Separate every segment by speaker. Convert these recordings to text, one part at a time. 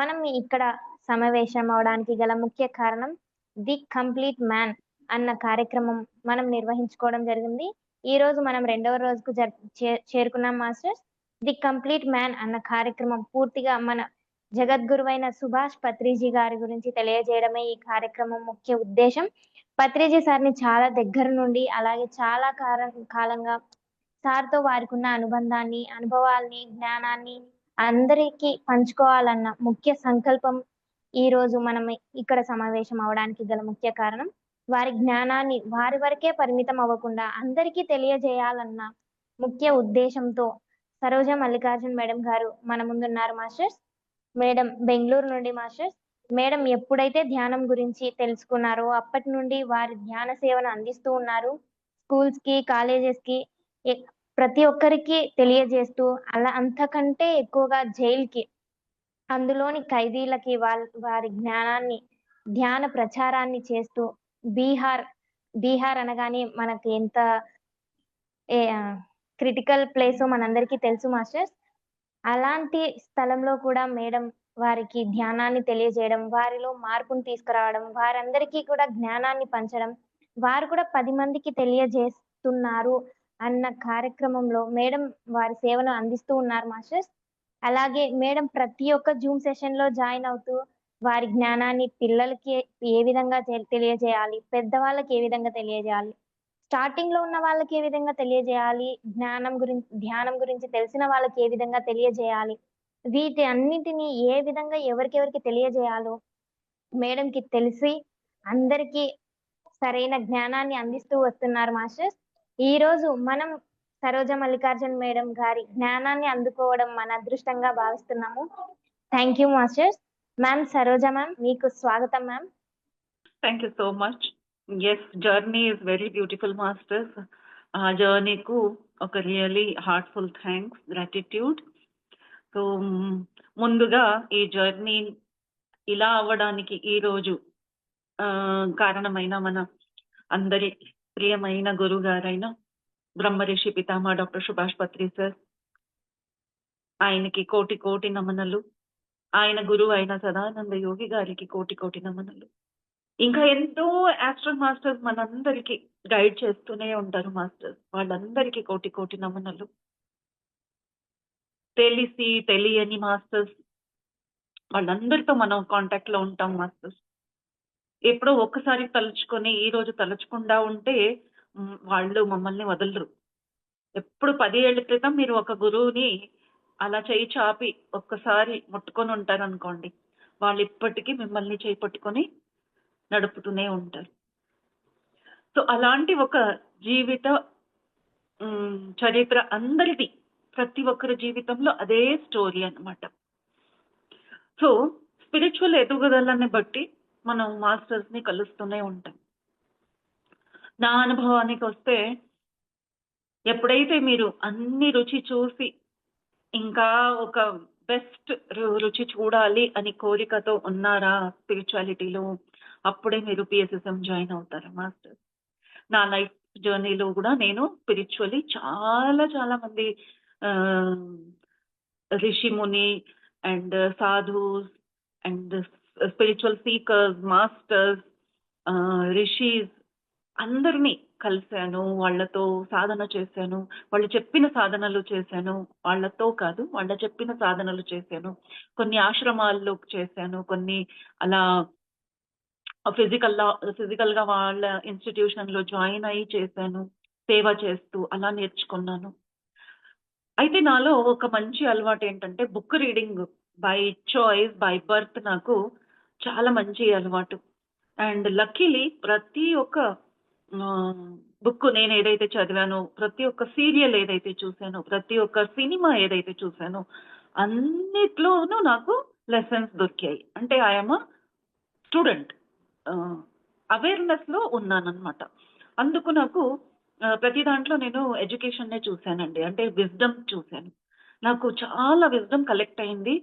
Speaker 1: మనం ఇక్కడ సమావేశం అవడానికి గల ముఖ్య కారణం 'ది కంప్లీట్ మ్యాన్' అన్న కార్యక్రమం మనం నిర్వహించుకోవడం జరిగింది. ఈరోజు మనం రెండవ రోజుకు చేరుకున్నాం మాస్టర్స్. 'ది కంప్లీట్ మ్యాన్' అన్న కార్యక్రమం పూర్తిగా మన జగద్గురువైన సుభాష్ పత్రిజీ గారి గురించి తెలియజేయడమే ఈ కార్యక్రమం ముఖ్య ఉద్దేశ్యం. పత్రిజీ సార్‌ని చాలా దగ్గర నుండి అలాగే చాలా కాలంగా సార్‌తో వారికున్న అనుబంధాన్ని, అనుభవాల్ని, జ్ఞానాన్ని అందరికీ పంచుకోవాలన్న ముఖ్య సంకల్పం ఈరోజు మనం ఇక్కడ సమావేశం అవ్వడానికి గల ముఖ్య కారణం. వారి జ్ఞానాన్ని వారి వరకే పరిమితం అవ్వకుండా అందరికీ తెలియజేయాలన్న ముఖ్య ఉద్దేశంతో సరోజ మల్లికార్జున్ మేడం గారు మన ముందున్నారు మాస్టర్స్. మేడం బెంగుళూరు నుండి మాస్టర్స్. మేడం ఎప్పుడైతే ధ్యానం గురించి తెలుసుకున్నారో అప్పటి నుండి వారి ధ్యాన సేవను అందిస్తూ ఉన్నారు. స్కూల్స్‌కి, కాలేజెస్‌కి ప్రతి ఒక్కరికి తెలియజేస్తూ అంతకంటే ఎక్కువగా జైలుకి, అందులోని ఖైదీలకి వారి జ్ఞానాన్ని, ధ్యాన ప్రచారాన్ని చేస్తూ బీహార్ అనగానే మనకి ఎంత క్రిటికల్ ప్లేసో మనందరికీ తెలుసు మాస్టర్స్. అలాంటి స్థలంలో కూడా మేడం వారికి ధ్యానాన్ని తెలియజేయడం, వారిలో మార్పును తీసుకురావడం, వారందరికీ కూడా జ్ఞానాన్ని పంచడం, వారు కూడా 10 మందికి తెలియజేస్తున్నారు అన్న కార్యక్రమంలో మేడం వారి సేవను అందిస్తూ ఉన్నారు మాస్టర్స్. అలాగే మేడం ప్రతి ఒక్క జూమ్ సెషన్‌లో జాయిన్ అవుతూ వారి జ్ఞానాన్ని పిల్లలకి ఏ విధంగా తెలియజేయాలి, పెద్దవాళ్ళకి ఏ విధంగా తెలియజేయాలి, స్టార్టింగ్‌లో ఉన్న వాళ్ళకి ఏ విధంగా తెలియజేయాలి, ధ్యానం గురించి తెలిసిన వాళ్ళకి ఏ విధంగా తెలియజేయాలి, వీటి అన్నిటిని ఏ విధంగా ఎవరికెవరికి తెలియజేయాలో మేడంకి తెలిసి అందరికీ సరైన జ్ఞానాన్ని అందిస్తూ వస్తున్నారు మాస్టర్స్. ఈరోజు మనం సరోజ మల్లికార్జున్ మేడం గారి జ్ఞానాన్ని అందుకోవడం మన అదృష్టంగా భావిస్తున్నాము. Thank you masters. Ma'am Saroja ma'am, మీకు స్వాగతం ma'am.
Speaker 2: Thank you so much. Yes, journey is very beautiful masters. ఆ జర్నీకు ఒక really heartful thanks, gratitude. So ముందుగా ఈ జర్నీ ఇలా అవ్వడానికి ఈరోజు కారణమైన మన అందరి ప్రియమైన గురువు గారైన బ్రహ్మరిషి పితామహ డాక్టర్ సుభాష్ పత్రి సార్, ఆయనకి కోటి కోటి నమనలు. ఆయన గురువు అయిన సదానంద యోగి గారికి కోటి కోటి నమనలు. ఇంకా ఎంతో ఆస్ట్రల్ మాస్టర్స్ మనందరికీ గైడ్ చేస్తూనే ఉంటారు మాస్టర్స్, వాళ్ళందరికీ కోటి కోటి నమనలు. తెలిసి తెలియని మాస్టర్స్ వాళ్ళందరితో మనం కాంటాక్ట్ లో ఉంటాం మాస్టర్స్. ఎప్పుడో ఒక్కసారి తలుచుకొని ఈ రోజు తలుచుకుండా ఉంటే వాళ్ళు మమ్మల్ని వదలరు. ఎప్పుడు 10 ఏళ్ల క్రితం మీరు ఒక గురువుని అలా చేయి చాపి ఒక్కసారి ముట్టుకొని ఉంటారు అనుకోండి, వాళ్ళు ఇప్పటికీ మిమ్మల్ని చేయి పట్టుకొని నడుపుతూనే ఉంటారు. సో అలాంటి ఒక జీవిత చరిత్ర అందరిది, ప్రతి ఒక్కరి జీవితంలో అదే స్టోరీ అన్నమాట. సో స్పిరిచువల్ ఎదుగుదలని బట్టి మనం మాస్టర్స్ ని కలుస్తూనే ఉంటాం. నా అనుభవానికి వస్తే, ఎప్పుడైతే మీరు అన్ని రుచి చూసి ఇంకా ఒక బెస్ట్ రుచి చూడాలి అని కోరికతో ఉన్నారా స్పిరిచువాలిటీలో, అప్పుడే మీరు పిఎస్ఎస్ఎం జాయిన్ అవుతారు మాస్టర్. నా లైఫ్ జర్నీలో కూడా నేను స్పిరిచువల్లీ చాలా చాలా మంది రిషి ముని and sadhus and spiritual seekers, masters, rishis అందరినీ కలిశాను, వాళ్ళతో సాధన చేశాను, వాళ్ళు చెప్పిన సాధనలు చేశాను. వాళ్ళతో కాదు, వాళ్ళ చెప్పిన సాధనలు చేశాను. కొన్ని ఆశ్రమాల్లో చేశాను, కొన్ని అలా ఫిజికల్ గా వాళ్ళ ఇన్స్టిట్యూషన్ లో జాయిన్ అయ్యి చేశాను, సేవ చేస్తూ అలా నేర్చుకున్నాను. అయితే నాలో ఒక మంచి అలవాటు ఏంటంటే book reading. By choice, by birth నాకు చాలా మంచి అలవాటు. అండ్ లక్కీలీ ప్రతి ఒక్క బుక్ నేను ఏదైతే చదివానో, ప్రతి ఒక్క సీరియల్ ఏదైతే చూసానో, ప్రతి ఒక్క సినిమా ఏదైతే చూసానో అన్నిట్లోనూ నాకు లెసన్స్ దొరికాయి. అంటే ఐఎమ్ స్టూడెంట్, అవేర్నెస్ లో ఉన్నానన్నమాట. అందుకు నాకు ప్రతి దాంట్లో నేను ఎడ్యుకేషన్ నే చూశానండి, అంటే విజ్డమ్ చూశాను. నాకు చాలా విజ్డమ్ కలెక్ట్ అయింది.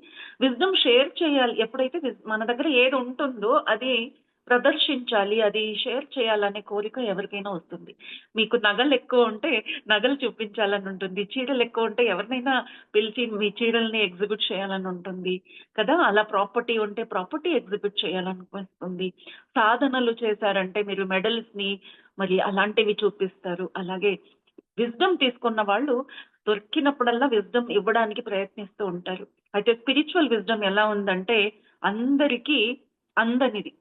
Speaker 2: విజ్డమ్ షేర్ చేయాలి. ఎప్పుడైతే మన దగ్గర ఏది ఉంటుందో అది ప్రదర్శించాలి, అది షేర్ చేయాలనే కోరిక ఎవరికైనా వస్తుంది. మీకు నగలు ఎక్కువ ఉంటే నగలు చూపించాలని ఉంటుంది. చీరలు ఎక్కువ ఉంటే ఎవరినైనా పిలిచి మీ చీరల్ని ఎగ్జిబిట్ చేయాలని ఉంటుంది కదా! అలా ప్రాపర్టీ ఉంటే ప్రాపర్టీ ఎగ్జిబిట్ చేయాలనిపిస్తుంది. సాధనలు చేశారంటే మీరు మెడల్స్‌ని మరి అలాంటివి చూపిస్తారు. అలాగే విజ్డమ్ తీసుకున్న వాళ్ళు దొరికినప్పుడల్లా విజ్డమ్ ఇవ్వడానికి ప్రయత్నిస్తూ ఉంటారు. అయితే స్పిరిచువల్ విజ్డమ్ ఎలా ఉందంటే అందరికీ అందనిది.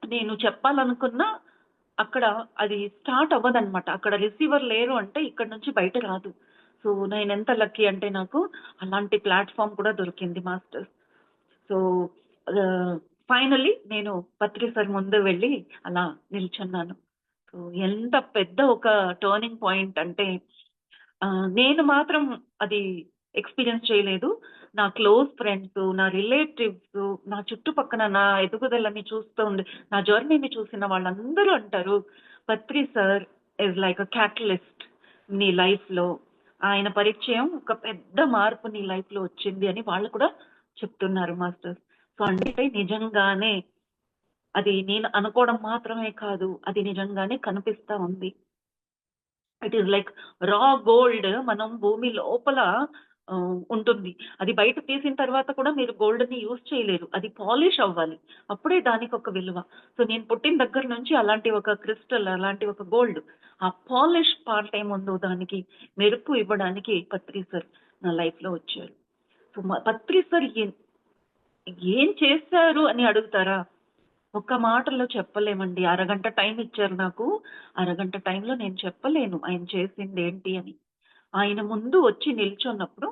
Speaker 2: నేను చెప్పాలనుకున్నా అక్కడ అది స్టార్ట్ అవ్వదనమాట. అక్కడ రిసీవర్ లేరు అంటే ఇక్కడ నుంచి బయట రాదు. సో, నేనెంత లక్కీ అంటే నాకు అలాంటి ప్లాట్‌ఫార్మ్ కూడా దొరికింది మాస్టర్స్. సో, ఫైనల్లీ నేను పత్రి సార్ ముందు వెళ్ళి అలా నిల్చున్నాను. సో, ఎంత పెద్ద ఒక టర్నింగ్ పాయింట్ అంటే నేను మాత్రం అది ఎక్స్‌పీరియన్స్ చేయలేదు. నా క్లోజ్ ఫ్రెండ్స్, నా రిలేటివ్స్, నా చుట్టుపక్కన నా ఎదుగుదలని చూస్తూ నా జర్నీని చూసిన వాళ్ళందరూ అంటారు, "Patri sir is like a catalyst నీ లైఫ్‌లో. ఆయన పరిచయం ఒక పెద్ద మార్పు నీ లైఫ్‌లో వచ్చింది" అని వాళ్ళు కూడా చెప్తున్నారు మాస్టర్స్. సో, అంటే నిజంగానే అది నేను అనుకోవడం మాత్రమే కాదు. అది నిజంగానే కనిపిస్తా ఉంది. ఇట్ ఈస్ లైక్ రా గోల్డ్ మనం భూమి లోపల ఉంటుంది. అది బయట తీసిన తర్వాత కూడా మీరు గోల్డ్‌ని యూజ్ చేయలేరు. అది పాలిష్ అవ్వాలి. అప్పుడే దానికొక విలువ. సో, నేను పుట్టిన దగ్గర నుంచి అలాంటి ఒక క్రిస్టల్, అలాంటి ఒక గోల్డ్. ఆ పాలిష్ పార్ట్ ఏముందో దానికి మెరుపు ఇవ్వడానికి పత్రి సార్ నా లైఫ్‌లో వచ్చారు. సో, పత్రి సార్ ఏం చేశారు అని అడుగుతారా? ఒక్క మాటలో చెప్పలేమండి. అరగంట టైం ఇచ్చారు నాకు. అరగంట టైంలో నేను చెప్పలేను ఆయన చేసిందేంటి అని. ఆయన ముందు వచ్చి నిల్చున్నప్పుడు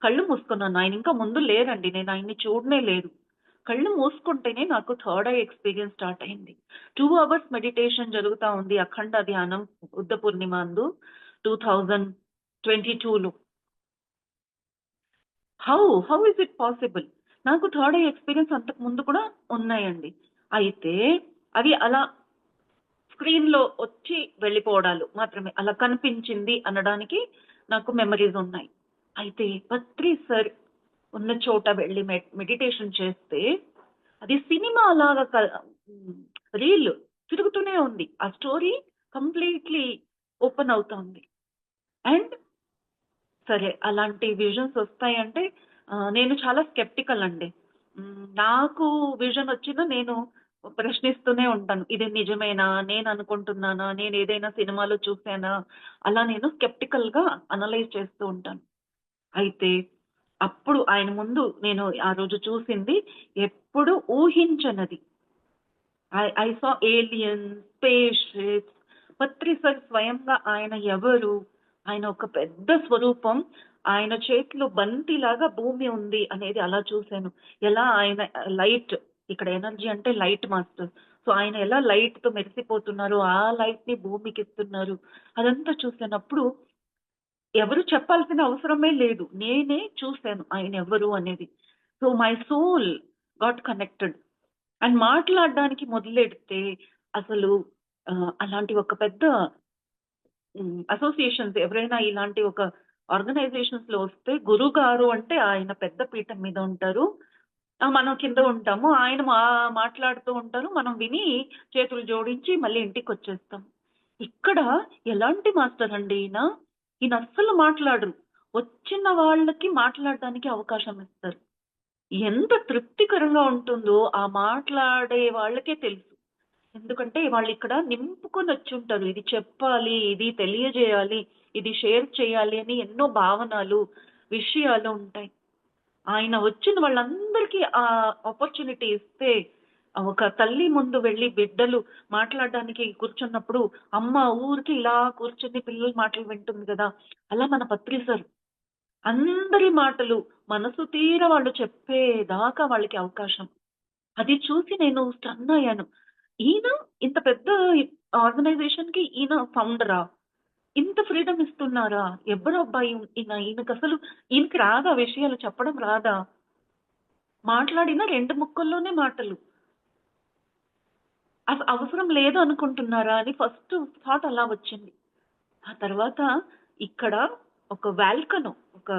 Speaker 2: కళ్ళు మూసుకున్నాను. ఆయన ఇంకా ముందు లేరండి. నేను ఆయన్ని చూడనే లేదు. కళ్ళు మూసుకుంటేనే నాకు థర్డ్ ఐ ఎక్స్‌పీరియన్స్ స్టార్ట్ అయింది. 2 అవర్స్ మెడిటేషన్ జరుగుతా ఉంది. అఖండ ధ్యానం బుద్ధ పూర్ణిమ అందు 2022లో. How? How is it possible? నాకు థర్డ్ ఐ ఎక్స్‌పీరియన్స్ అంతకు ముందు కూడా ఉన్నాయండి. అయితే అవి అలా స్క్రీన్‌లో వచ్చి వెళ్ళిపోవడాలు మాత్రమే. అలా కనిపించింది అనడానికి నాకు మెమోరీస్ ఉన్నాయి. అయితే పత్రి సార్ ఉన్న చోట వెళ్లి మెడిటేషన్ చేస్తే అది సినిమాలాగా రీల్ తిరుగుతూనే ఉంది. ఆ స్టోరీ కంప్లీట్‌లీ ఓపెన్ అవుతోంది. అండ్ సరే అలాంటి విజన్స్ వస్తాయంటే నేను చాలా స్కెప్టికల్ అండి. నాకు విజన్ వచ్చినా నేను ప్రశ్నిస్తూనే ఉంటాను. ఇది నిజమేనా? నేను అనుకుంటున్నానా? నేను ఏదైనా సినిమాలో చూసానా? అలా నేను స్కెప్టికల్‌గా అనలైజ్ చేస్తూ ఉంటాను. అయితే అప్పుడు ఆయన ముందు నేను ఆ రోజు చూసింది ఎప్పుడు ఊహించనది. I saw aliens, space ships. Patri sir స్వయంగా ఆయన ఎవరు? ఆయన ఒక పెద్ద స్వరూపం. ఆయన చేతిలో బంతిలాగా భూమి ఉంది అనేది అలా చూసాను. ఎలా ఆయన లైట్ ఇక్కడ ఎనర్జీ అంటే లైట్ మాస్టర్. సో, ఆయన ఎలా లైట్‌తో మెరిసిపోతున్నారో, ఆ లైట్‌ని భూమికిస్తున్నారు. అదంతా చూసినప్పుడు ఎవరు చెప్పాల్సిన అవసరమే లేదు. నేనే చూసాను ఆయనెవరు అనేది. So, my soul got connected. And మాట్లాడడానికి మొదలెడితే అసలు అలాంటి ఒక పెద్ద అసోసియేషన్స్ ఎవరైనా ఇలాంటి ఒక ఆర్గనైజేషన్స్‌లో వస్తే గురుగారు అంటే ఆయన పెద్ద పీఠం మీద ఉంటారు. మనం కింద ఉంటాము. ఆయన మాట్లాడుతూ ఉంటారు. మనం విని చేతులు జోడించి మళ్ళీ ఇంటికొచ్చేస్తాం. ఇక్కడ ఎలాంటి మాస్టర్ అండి ఈయన? ఈయన అస్సలు మాట్లాడరు. వచ్చిన వాళ్ళకి మాట్లాడడానికి అవకాశం ఇస్తారు. ఎంత తృప్తికరంగా ఉంటుందో ఆ మాట్లాడే వాళ్ళకే తెలుసు. ఎందుకంటే వాళ్ళిక్కడ నింపుకొనొచ్చుంటారు. ఇది చెప్పాలి, ఇది తెలియజేయాలి, ఇది షేర్ చేయాలి అని ఎన్నో భావనలు, విషయాలు ఉంటాయి. ఆయన వచ్చిన వాళ్ళందరికీ ఆ ఆపర్చునిటీ ఇస్తే ఒక తల్లి ముందు వెళ్లి బిడ్డలు మాట్లాడడానికి కూర్చున్నప్పుడు అమ్మ ఊరికే ఇలా కూర్చొని పిల్లల మాటలు వింటుంది కదా! అలా మన పత్రి సార్ అందరి మాటలు మనసు తీర వాళ్ళు చెప్పేదాకా వాళ్ళకి అవకాశం. అది చూసి నేను స్టన్ అయ్యాను. ఈయన ఇంత పెద్ద ఆర్గనైజేషన్‌కి ఈయన ఫౌండరా? ఇంత ఫ్రీడమ్ ఇస్తున్నారా? ఎవరబ్బా ఈయన? ఈయనకి రాదా విషయాలు చెప్పడం రాదా? మాట్లాడిన 2 ముక్కల్లోనే మాటలు. అవసరం లేదు అనుకుంటున్నారా అని ఫస్ట్ థాట్ అలా వచ్చింది. ఆ తర్వాత ఇక్కడ ఒక వాల్కనో ఒక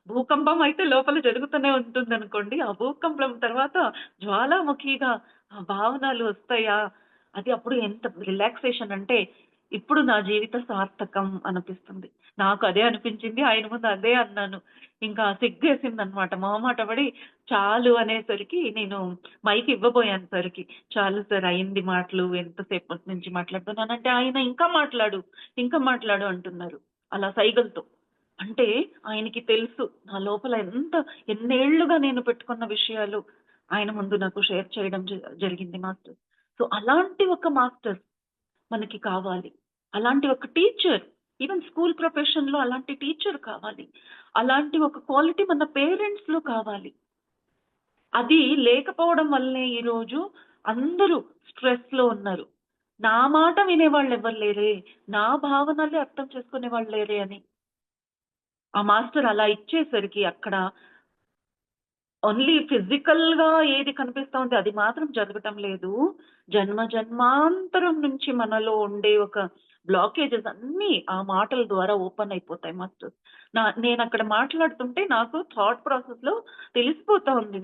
Speaker 2: భూకంపం అయితే లోపల జరుగుతూనే ఉంటుందనుకోండి. ఆ భూకంపం తర్వాత జ్వాలాముఖిగా ఆ భావనలు వస్తాయా, అది అప్పుడు ఎంత రిలాక్సేషన్ అంటే, ఇప్పుడు నా జీవిత సార్థకం అనిపిస్తుంది. నాకు అదే అనిపించింది. ఆయన ముందు అదే అన్నాను. ఇంకా సిగ్గేసిందనమాట. మొహమాట పడి చాలు అనేసరికి నేను మైక్ ఇవ్వబోయాను సార్‌కి. చాలు సార్ అయింది మాటలు. ఎంతసేపటి నుంచి మాట్లాడుతున్నానంటే, ఆయన ఇంకా మాట్లాడు, ఇంకా మాట్లాడు అంటున్నారు. అలా సైగలతో. అంటే ఆయనకి తెలుసు నా లోపల ఎన్నేళ్లుగా నేను పెట్టుకున్న విషయాలు ఆయన ముందు నాకు షేర్ చేయడం జరిగింది మాస్టర్. సో అలాంటి ఒక మాస్టర్ మనకి కావాలి. అలాంటి ఒక టీచర్, ఈవెన్ స్కూల్ ప్రొఫెషన్‌లో అలాంటి టీచర్ కావాలి. అలాంటి ఒక క్వాలిటీ మన పేరెంట్స్‌లో కావాలి. అది లేకపోవడం వల్లే ఈరోజు అందరూ స్ట్రెస్‌లో ఉన్నారు. నా మాట వినేవాళ్ళెవ్వరు లేరే, నా భావనలే అర్థం చేసుకునేవాళ్ళు లేరే అని. ఆ మాస్టర్ అలా ఇచ్చేసరికి అక్కడ ఓన్లీ ఫిజికల్‌గా ఏది కనిపిస్తా ఉంది అది మాత్రం జరగటం లేదు. జన్మాంతరం నుంచి మనలో ఉండే ఒక బ్లాకేజెస్ అన్నీ ఆ మాటల ద్వారా ఓపెన్ అయిపోతాయి మాస్టర్. నేనక్కడ మాట్లాడుతుంటే నాకు థాట్ ప్రాసెస్‌లో తెలిసిపోతా ఉంది.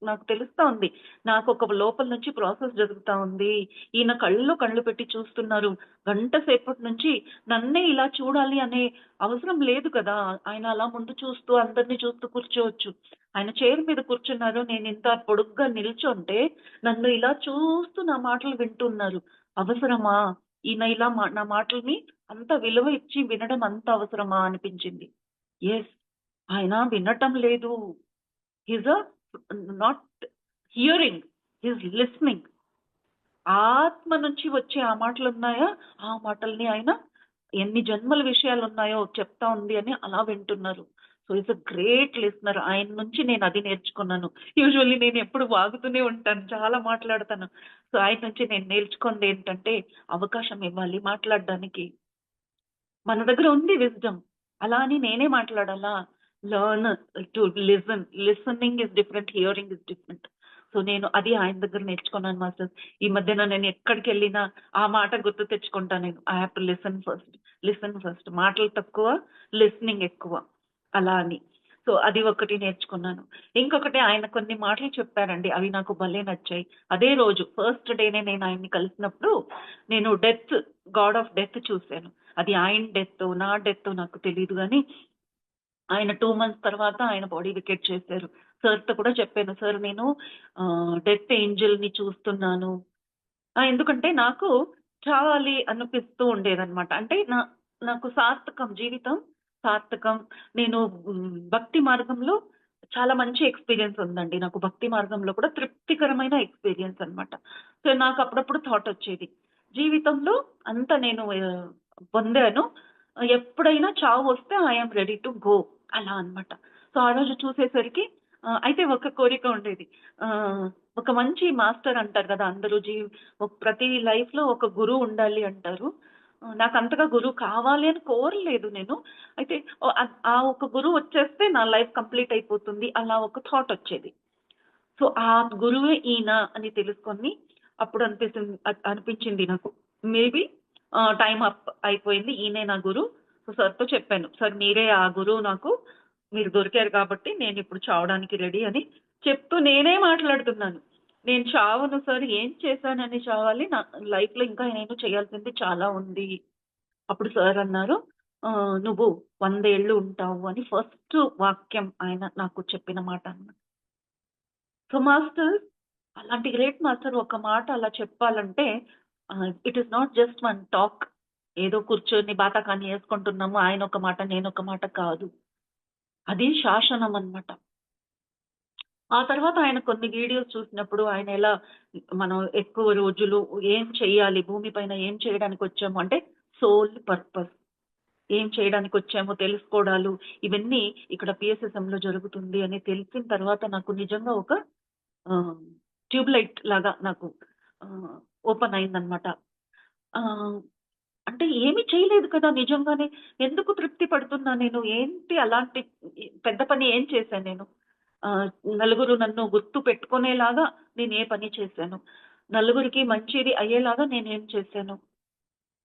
Speaker 2: నాకు తెలుస్తా ఉంది. నాకొక లోపల నుంచి ప్రాసెస్ జరుగుతా ఉంది. ఈయన కళ్ళలో కళ్ళు పెట్టి చూస్తున్నారు. గంట సేపటి నుంచి నన్నే ఇలా చూడాలి అనే అవసరం లేదు కదా! ఆయన అలా ముందు చూస్తూ అందరిని చూస్తూ కూర్చోవచ్చు. ఆయన చైర్ మీద కూర్చున్నారు. నేనింత పొడుగ్గా నిల్చుంటే, నన్ను ఇలా చూస్తూ నా మాటలు వింటున్నారు. అవసరమా? ఈయన ఇలా నా మాటలని అంత విలువ ఇచ్చి వినడం అంత అవసరమా అనిపించింది. యెస్. ఆయన వినటం లేదు. He's not hearing. He's listening. ఆత్మ నుంచి వచ్చే ఆ మాటలున్నాయా? ఆ మాటల్ని ఆయన ఎన్ని జన్మల విషయాలున్నాయో చెప్తా ఉంది అని అలా వింటున్నారు. So, is a great listener. ఆయన నుంచి నేను అది నేర్చుకున్నాను. యూజువల్లీ నేను ఎప్పుడు వాగుతూనే ఉంటాను. చాలా మాట్లాడతాను. సో, ఆయన నుంచి నేను నేర్చుకుంది ఏంటంటే అవకాశం ఇవ్వాలి మాట్లాడడానికి. మన దగ్గర ఉంది విజ్డమ్. అలా అని నేనే మాట్లాడాలా? Learn to listen. Listening is different. Hearing is different. So, నేను అది ఆయన దగ్గర నేర్చుకున్నాను మాస్టర్స్. ఈ మధ్యన నేను ఎక్కడికెళ్ళినా ఆ మాట గుర్తు తెచ్చుకుంటా నేను. I have to listen first. Listen first. మాటలు తక్కువ, లిసనింగ్ ఎక్కువ. అలా అని. సో, అది ఒకటి నేర్చుకున్నాను. ఇంకొకటి ఆయన కొన్ని మాటలు చెప్పారండి. అవి నాకు భలే నచ్చాయి. అదే రోజు ఫస్ట్ డేనే నేను ఆయన్ని కలిసినప్పుడు నేను గాడ్ ఆఫ్ డెత్ చూసాను. అది ఆయన డెత్తో, నా డెత్తో నాకు తెలీదు గానీ, ఆయన 2 మంత్స్ తర్వాత ఆయన బాడీ వికెట్ చేశారు. సార్‌తో కూడా చెప్పాను. సార్ నేను డెత్ ఏంజెల్‌ని చూస్తున్నాను. ఎందుకంటే నాకు చావాలి అనిపిస్తూ ఉండేదనమాట. అంటే నాకు సార్థకం జీవితం సార్థకం. నేను భక్తి మార్గంలో చాలా మంచి ఎక్స్‌పీరియన్స్ ఉందండి. నాకు భక్తి మార్గంలో కూడా తృప్తికరమైన ఎక్స్‌పీరియన్స్ అనమాట. సో, నాకు అప్పుడప్పుడు థాట్ వచ్చేది. జీవితంలో అంతా నేను పొందాను. ఎప్పుడైనా చావొస్తే I am ready to go అలా అనమాట. సో, ఆ రోజు చూసేసరికి అయితే ఒక కోరిక ఉండేది. ఆహ్, ఒక మంచి మాస్టర్ అంటారు కదా! అందరూ ప్రతి లైఫ్‌లో ఒక గురువు ఉండాలి అంటారు. నాకంతగా గురువు కావాలి అని కోరలేదు నేను. అయితే ఆ ఒక గురువు వచ్చేస్తే నా లైఫ్ కంప్లీట్ అయిపోతుంది. అలా ఒక థాట్ వచ్చేది. సో, ఆ గురువే ఈయన అని తెలుసుకొని అప్పుడు అనిపించింది నాకు. మేబీ టైమ్ అప్ అయిపోయింది. ఈయనే నా గురువు. సో, సార్‌తో చెప్పాను. సార్ మీరే ఆ గురువు నాకు. మీరు దొరికారు కాబట్టి నేనిప్పుడు చావడానికి రెడీ అని చెప్తూ నేనే మాట్లాడుతున్నాను. నేను చావను సార్. ఏం చేశానని చావాలి? నా లైఫ్‌లో ఇంకా నేను చేయాల్సింది చాలా ఉంది. అప్పుడు సార్ అన్నారు, "నువ్వు 100 ఏళ్ళు ఉంటావు" అని ఫస్ట్ వాక్యం ఆయన నాకు చెప్పిన మాట అన్నమాట. సో, మాస్టర్ అలాంటి గ్రేట్ మాస్టర్ ఒక మాట అలా చెప్పాలంటే it is not just one talk. ఏదో కూర్చొని బాతాకాని యేసుకుంటున్నాము. ఆయన ఒక మాట, నేనొక మాట కాదు. అది శాసనం అన్నమాట. ఆ తర్వాత ఆయన కొన్ని వీడియోస్ చూసినప్పుడు ఆయన ఎలా మనం ఎక్కువ రోజులు ఏం చేయాలి? భూమి పైన ఏం చేయడానికొచ్చాము అంటే సోల్ పర్పస్. ఏం చేయడానికొచ్చామో తెలుసుకోవడాలు, ఇవన్నీ ఇక్కడ PSSMలో జరుగుతుంది అని తెలిసిన తర్వాత నాకు నిజంగా ఒక ఆహ్, ట్యూబ్ లైట్ లాగా నాకు ఆహ్, ఓపెన్ అయిందనమాట. ఆహ్, అంటే ఏమి చేయలేదు కదా! నిజంగానే. ఎందుకు తృప్తి పడుతున్నా నేను? ఏంటి అలాంటి పెద్ద పని ఏం చేశాను నేను? ఆహ్, నలుగురు నన్ను గుర్తు పెట్టుకునేలాగా నేను ఏ పని చేశాను? నలుగురికి మంచిది అయ్యేలాగా నేనేం చేశాను?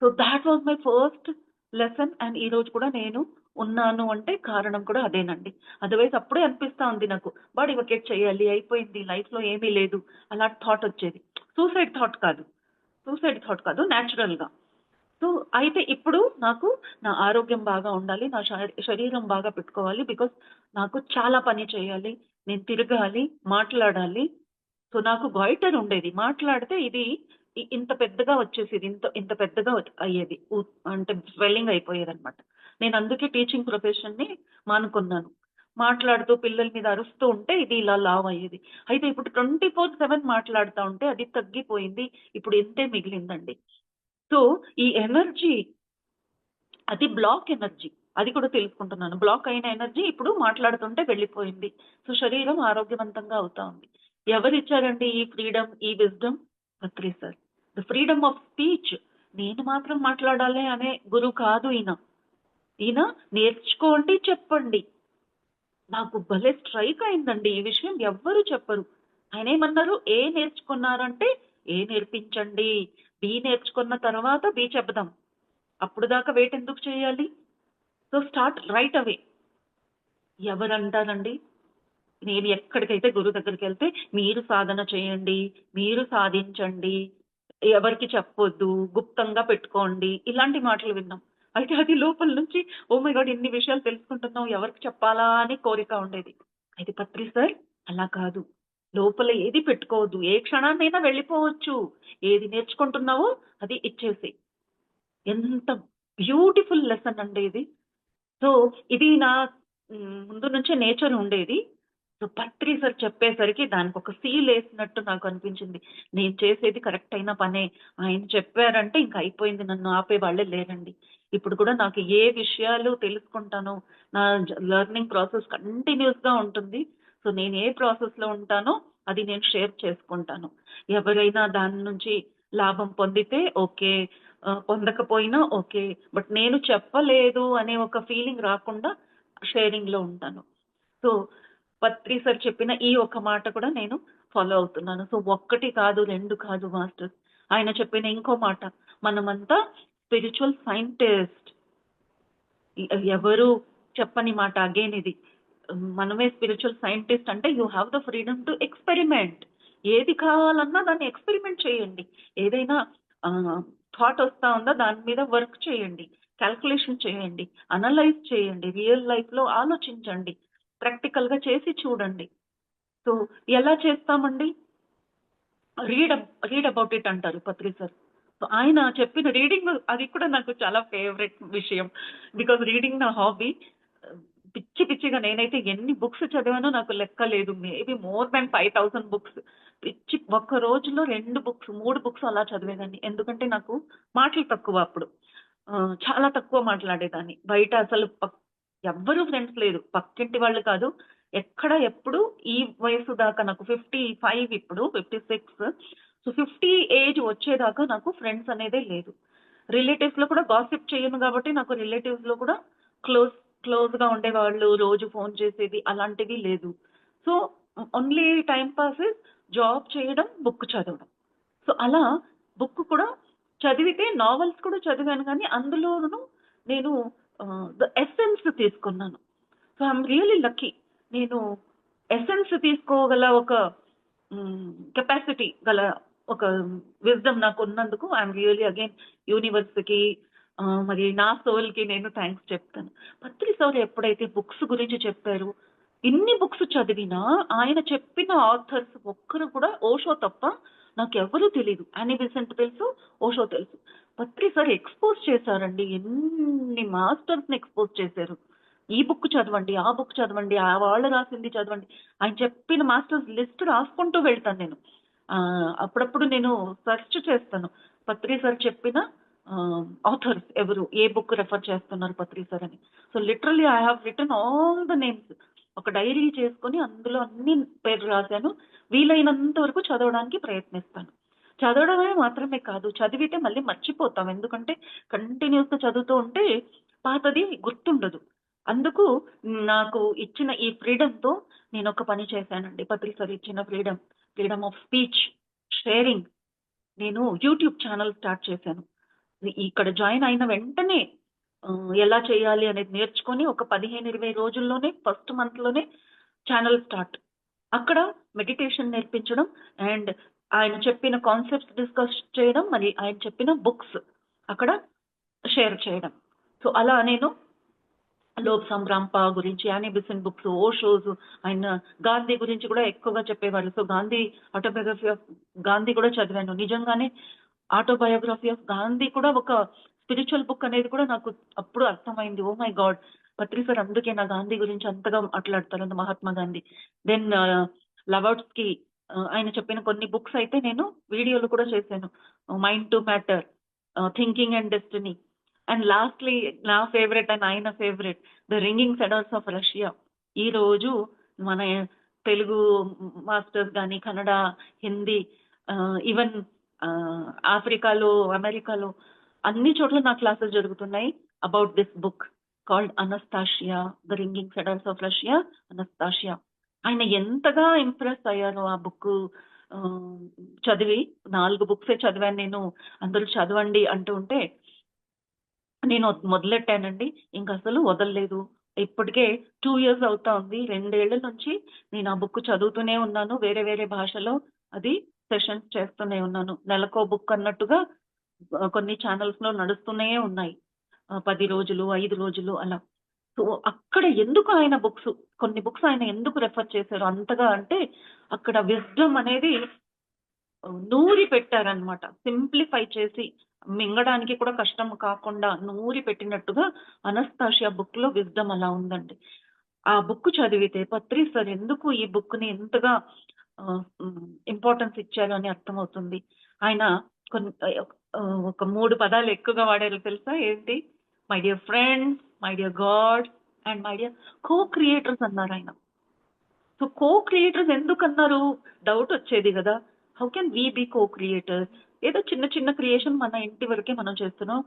Speaker 2: So, thought was my first lesson and ఈరోజు కూడా నేను ఉన్నాను అంటే కారణం కూడా అదేనండి. అదర్వైజ్ అప్పుడే అనిపిస్తా ఉంది నాకు, బాడీ వర్కౌట్ చేయాలి, అయిపోయింది, లైఫ్‌లో ఏమీ లేదు. అలాంటి థాట్ వచ్చేది. సూసైడ్ థాట్ కాదు. సూసైడ్ థాట్ కాదు, న్యాచురల్‌గా. సో, అయితే ఇప్పుడు నాకు నా ఆరోగ్యం బాగా ఉండాలి. నా శరీరం బాగా పెట్టుకోవాలి. బికాజ్ నాకు చాలా పని చేయాలి. నేను తిరగాలి, మాట్లాడాలి. సో, నాకు గొయిటర్ ఉండేది. మాట్లాడితే ఇది ఇంత పెద్దగా వచ్చేసేది. ఇంత ఇంత పెద్దగా అయ్యేది. అంటే స్వెల్లింగ్ అయిపోయేదనమాట. నేను అందుకే టీచింగ్ ప్రొఫెషన్‌ని మానుకున్నాను. మాట్లాడుతూ పిల్లల మీద అరుస్తూ ఉంటే ఇది ఇలా లావు అయ్యేది. అయితే ఇప్పుడు 24/7 మాట్లాడుతా ఉంటే అది తగ్గిపోయింది. ఇప్పుడు ఇంతే మిగిలిందండి. సో, ఈ ఎనర్జీ అది బ్లాక్ ఎనర్జీ. అది కూడా తెలుసుకుంటున్నాను. బ్లాక్ అయిన ఎనర్జీ ఇప్పుడు మాట్లాడుతుంటే వెళ్ళిపోయింది. సో, శరీరం ఆరోగ్యవంతంగా అవుతా ఉంది. ఎవరిచ్చారండి ఈ ఫ్రీడమ్, ఈ wisdom? Patri sir. The freedom of speech. నేను మాత్రం మాట్లాడాలి అనే గురువు కాదు ఈయన. ఈయన నేర్చుకోండి, చెప్పండి. నాకు భలే స్ట్రైక్ అయిందండి ఈ విషయం. ఎవ్వరు చెప్పరు. ఆయనేమన్నారు? ఏ నేర్చుకున్నారంటే, ఏ నేర్పించండి. బి నేర్చుకున్న తర్వాత బి చెప్దాం. అప్పుడు దాకా వెయిట్ ఎందుకు చేయాలి? So, start right away. ఎవరంటారండి? నేను ఎక్కడికైతే గురువు దగ్గరికెళ్తే, మీరు సాధన చేయండి, మీరు సాధించండి, ఎవరికీ చెప్పొద్దు, గుప్తంగా పెట్టుకోండి, ఇలాంటి మాటలు విన్నాం. అయితే అది లోపల నుంచి ఓహ్ మై గాడ్! ఇన్ని విషయాలు తెలుసుకుంటున్నాం, ఎవరికి చెప్పాలా అని కోరిక ఉండేది. అయితే పత్రి సార్ అలా కాదు. లోపల ఏది పెట్టుకోవద్దు. ఏ క్షణాన్నైనా వెళ్ళిపోవచ్చు. ఏది నేర్చుకుంటున్నావో అది ఇచ్చేసేయి. ఎంత బ్యూటిఫుల్ లెసన్ అండి ఇది. సో, ఇది నా ముందు నుంచే నేచర్ ఉండేది. సో, పత్రి సార్ చెప్పేసరికి దానికొక సీలేసినట్టు నాకు అనిపించింది. నేను చేసేది కరెక్ట్ అయిన పనే. ఆయన చెప్పారంటే ఇంక అయిపోయింది. నన్ను ఆపేవాళ్ళే లేరండి. ఇప్పుడు కూడా నాకు ఏ విషయాలు తెలుసుకుంటానో, నా లెర్నింగ్ ప్రాసెస్ కంటిన్యూయస్‌గా ఉంటుంది. సో, నేను ఏ ప్రాసెస్‌లో ఉంటానో అది నేను షేర్ చేసుకుంటాను. ఎవరైనా దాని నుంచి లాభం పొందితే ఓకే. పొందకపోయినా ఓకే. బట్ నేను చెప్పలేదు అనే ఒక ఫీలింగ్ రాకుండా షేరింగ్‌లో ఉంటాను. సో, పత్రి సార్ చెప్పిన ఈ ఒక్క మాట కూడా నేను ఫాలో అవుతున్నాను. సో, ఒక్కటి కాదు, 2 కాదు మాస్టర్స్. ఆయన చెప్పిన ఇంకో మాట, మనమంతా స్పిరిచ్యువల్ సైంటిస్ట్. ఎవరు చెప్పని మాట అగైన్ ఇది. మనమే స్పిరిచ్యువల్ సైంటిస్ట్ అంటే you have the freedom to experiment. ఏది కావాలన్నా దాన్ని ఎక్స్‌పెరిమెంట్ చేయండి. ఏదైనా థాట్ వస్తా ఉందా దాని మీద వర్క్ చేయండి. కాలిక్యులేషన్ చేయండి. అనలైజ్ చేయండి. రియల్ లైఫ్‌లో ఆలోచించండి. ప్రాక్టికల్‌గా చేసి చూడండి. సో, ఎలా చేస్తామండి? రీడ్ రీడ్ అబౌట్ ఇట్ అంటారు పత్రి సార్. సో, ఆయన చెప్పిన రీడింగ్ అది కూడా నాకు చాలా ఫేవరెట్ విషయం. బికాజ్ రీడింగ్ నా హాబీ. పిచ్చి పిచ్చిగా నేనైతే ఎన్ని బుక్స్ చదివానో నాకు లెక్క లేదు. Maybe more than 5000 books. పిచ్చి ఒక్క రోజులో 2 బుక్స్, 3 బుక్స్ అలా చదివేదాన్ని. ఎందుకంటే నాకు మాటలు తక్కువ అప్పుడు. చాలా తక్కువ మాట్లాడేదాన్ని. బయట అసలు ఎవ్వరు ఫ్రెండ్స్ లేరు. పక్కింటి వాళ్ళు కాదు. ఎక్కడ ఎప్పుడు ఈ వయసు దాకా నాకు 55 ఇప్పుడు 56. సో, 50 ఏజ్ వచ్చేదాకా నాకు ఫ్రెండ్స్ అనేదే లేదు. రిలేటివ్స్‌లో కూడా గాసిప్ చేయను గాబట్టి నాకు రిలేటివ్స్‌లో కూడా క్లోజ్‌గా ఉండేవాళ్ళు. రోజు ఫోను చేసేది అలాంటివి లేదు. So, only time pass is job చేయడం, బుక్ చదవడం. సో, అలా బుక్ కూడా చదివితే నావెల్స్ కూడా చదివాను గానీ అందులోను నేను ద ఎసెన్స్ తీసుకున్నాను. So, I'm really lucky. నేను ఎసెన్స్ తీసుకోగల ఒక కెపాసిటీ గల ఒక విజ్డమ్ నాకున్నందుకు ఐయామ్ రియల్లీ అగైన్ యూనివర్స్‌కి మరి నా సోల్‌కి నేను థాంక్స్ చెప్తాను. పత్రి సార్ ఎప్పుడైతే బుక్స్ గురించి చెప్పారో, ఇన్ని బుక్స్ చదివినా ఆయన చెప్పిన ఆథర్స్ ఒక్కరు కూడా ఓషో తప్ప నాకెవ్వరు తెలీదు. యానీ బెసెంట్ తెలుసు, ఓషో తెలుసు. పత్రి సార్ ఎక్స్‌పోజ్ చేశారండి. ఎన్ని మాస్టర్స్‌ని ఎక్స్‌పోజ్ చేశారు. ఈ బుక్ చదవండి, ఆ బుక్ చదవండి, ఆ వాళ్ళు రాసింది చదవండి. ఆయన చెప్పిన మాస్టర్స్ లిస్ట్ రాసుకుంటూ వెళ్తాను నేను. అప్పుడప్పుడు నేను సెర్చ్ చేస్తాను. పత్రి సార్ చెప్పిన ఆథర్స్ ఎవరు? ఏ బుక్ రిఫర్ చేస్తున్నారు పత్రి సార్ అని. So, literally I have written all the names. ఒక డైరీ చేసుకొని అందులో అన్ని పేర్లు రాసాను. వీలైనంత వరకు చదవడానికి ప్రయత్నిస్తాను. చదవడమే మాత్రమే కాదు, చదివితే మళ్ళీ మర్చిపోతాం. ఎందుకంటే కంటిన్యూయస్‌గా చదువుతూ ఉంటే పాతది గుర్తుండదు. అందుకు నాకు ఇచ్చిన ఈ ఫ్రీడమ్‌తో నేనొక పని చేశానండి. పత్రి సార్ ఇచ్చిన ఫ్రీడమ్ ఆఫ్ స్పీచ్, షేరింగ్. నేను యూట్యూబ్ ఛానెల్ స్టార్ట్ చేశాను. ఇక్కడ జాయిన్ అయిన వెంటనే ఎలా చేయాలి అనేది నేర్చుకొని ఒక 15-20 రోజుల్లోనే ఫస్ట్ మంత్లోనే ఛానల్ స్టార్ట్. అక్కడ మెడిటేషన్ నేర్పించడం అండ్ ఆయన చెప్పిన కాన్సెప్ట్స్ డిస్కస్ చేయడం, మరి ఆయన చెప్పిన బుక్స్ అక్కడ షేర్ చేయడం. సో అలా నేను లోక్ సంగ్రాంప గురించి, యానీ బిసెంట్ బుక్స్, ఓషోస్, ఆయన గాంధీ గురించి కూడా ఎక్కువగా చెప్పేవారు. So Gandhi autobiography of Gandhi కూడా చదివాను. నిజంగానే ఆటోబయోగ్రఫీ ఆఫ్ గాంధీ కూడా ఒక స్పిరిచువల్ బుక్ అనేది కూడా నాకు అప్పుడు అర్థమైంది. Oh my God, Patri sir అందుకే నా గాంధీ గురించి అంతగా మాట్లాడతారు, మహాత్మా గాంధీ. దెన్ లవర్డ్స్కి ఆయన చెప్పిన కొన్ని బుక్స్ అయితే నేను వీడియోలు కూడా చేశాను. Mind to matter, thinking and destiny, and lastly నా ఫేవరెట్ అండ్ ఆయన favourite, the ringing cedars of Russia. ఈ రోజు మన తెలుగు మాస్టర్స్ కానీ, కన్నడ, హిందీ, ఈవెన్ ఆఫ్రికాలో, అమెరికాలో అన్ని చోట్ల నా క్లాసులు జరుగుతున్నాయి about this book called Anastasia, the ringing cedars of Russia, Anastasia. ఆయన ఎంతగా ఇంప్రెస్ అయ్యారో ఆ బుక్ చదివి. 4 బుక్సే చదివాను నేను. అందరూ చదవండి అంటూ ఉంటే నేను మొదలెట్టానండి, ఇంకా అసలు వదలలేదు. ఇప్పటికే 2 years అవుతా ఉంది. 2 ఏళ్ల నుంచి నేను ఆ బుక్ చదువుతూనే ఉన్నాను. వేరే వేరే భాషలో అది సెషన్స్ చేస్తూనే ఉన్నాను. నెలకో బుక్ అన్నట్టుగా కొన్ని ఛానల్స్ లో నడుస్తూనే ఉన్నాయి. 10 రోజులు, 5 రోజులు అలా. సో అక్కడ ఎందుకు ఆయన కొన్ని బుక్స్ ఆయన ఎందుకు రెఫర్ చేశారు అంతగా అంటే, అక్కడ విజ్డమ్ అనేది నూరి పెట్టారనమాట. సింప్లిఫై చేసి మింగడానికి కూడా కష్టం కాకుండా నూరి పెట్టినట్టుగా అనస్తాషియా బుక్ లో విజ్డమ్ అలా ఉందండి. ఆ బుక్ చదివితే పత్రి సార్ ఎందుకు ఈ బుక్ ని ఎంతగా ఇంపార్టెన్స్ ఇచ్చారు అని అర్థమవుతుంది. ఆయన కొన్ని ఒక 3 పదాలు ఎక్కువగా వాడారు తెలుసా ఏంటి? My dear friends, my dear God and my dear co creators అన్నారు ఆయన. సో కో క్రియేటర్స్ ఎందుకు అన్నారు? డౌట్ వచ్చేది కదా, how can we be co creators? ఏదో చిన్న చిన్న క్రియేషన్ మన ఇంటి వరకే మనం చేస్తున్నాం.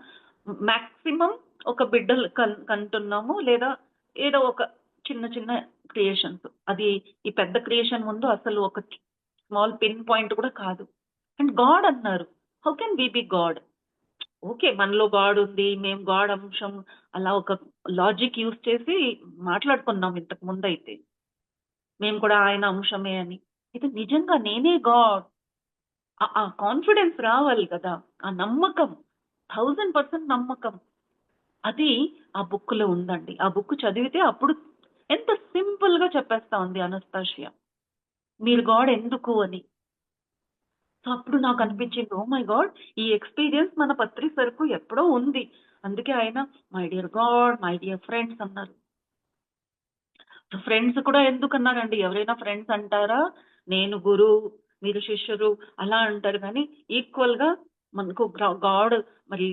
Speaker 2: మాక్సిమం ఒక బిడ్డలు కంటున్నాము, లేదా ఏదో ఒక చిన్న చిన్న క్రియేషన్స్. అది ఈ పెద్ద క్రియేషన్ ముందు అసలు ఒక స్మాల్ పిన్ పాయింట్ కూడా కాదు. అండ్ గాడ్ అన్నారు. How can we be God? Okay, మనలో గాడ్ ఉంది, మేము గాడ్ అంశం, అలా ఒక లాజిక్ యూజ్ చేసి మాట్లాడుకున్నాం ఇంతకు ముందు అయితే, మేము కూడా ఆయన అంశమే అని. ఇది నిజంగా నేనే గాడ్, ఆ కాన్ఫిడెన్స్ రావాలి కదా, ఆ నమ్మకం, 1000% నమ్మకం, అది ఆ బుక్ లో ఉందండి. ఆ బుక్ చదివితే అప్పుడు ఎంత సింపుల్ గా చెప్పేస్తా ఉంది అనస్తాషియా, మీరు గాడ్ ఎందుకు అని. సో అప్పుడు నాకు అనిపించింది, ఓ మై గాడ్, ఈ ఎక్స్పీరియన్స్ మన పత్రి సరుకు ఎప్పుడో ఉంది. అందుకే ఆయన my dear God, my dear friends అన్నారు. ఫ్రెండ్స్ కూడా ఎందుకు అన్నారండి? ఎవరైనా ఫ్రెండ్స్ అంటారా? నేను గురు, మీరు శిష్యులు అలా అంటారు, కానీ ఈక్వల్ గా మనకు గాడ్, మరి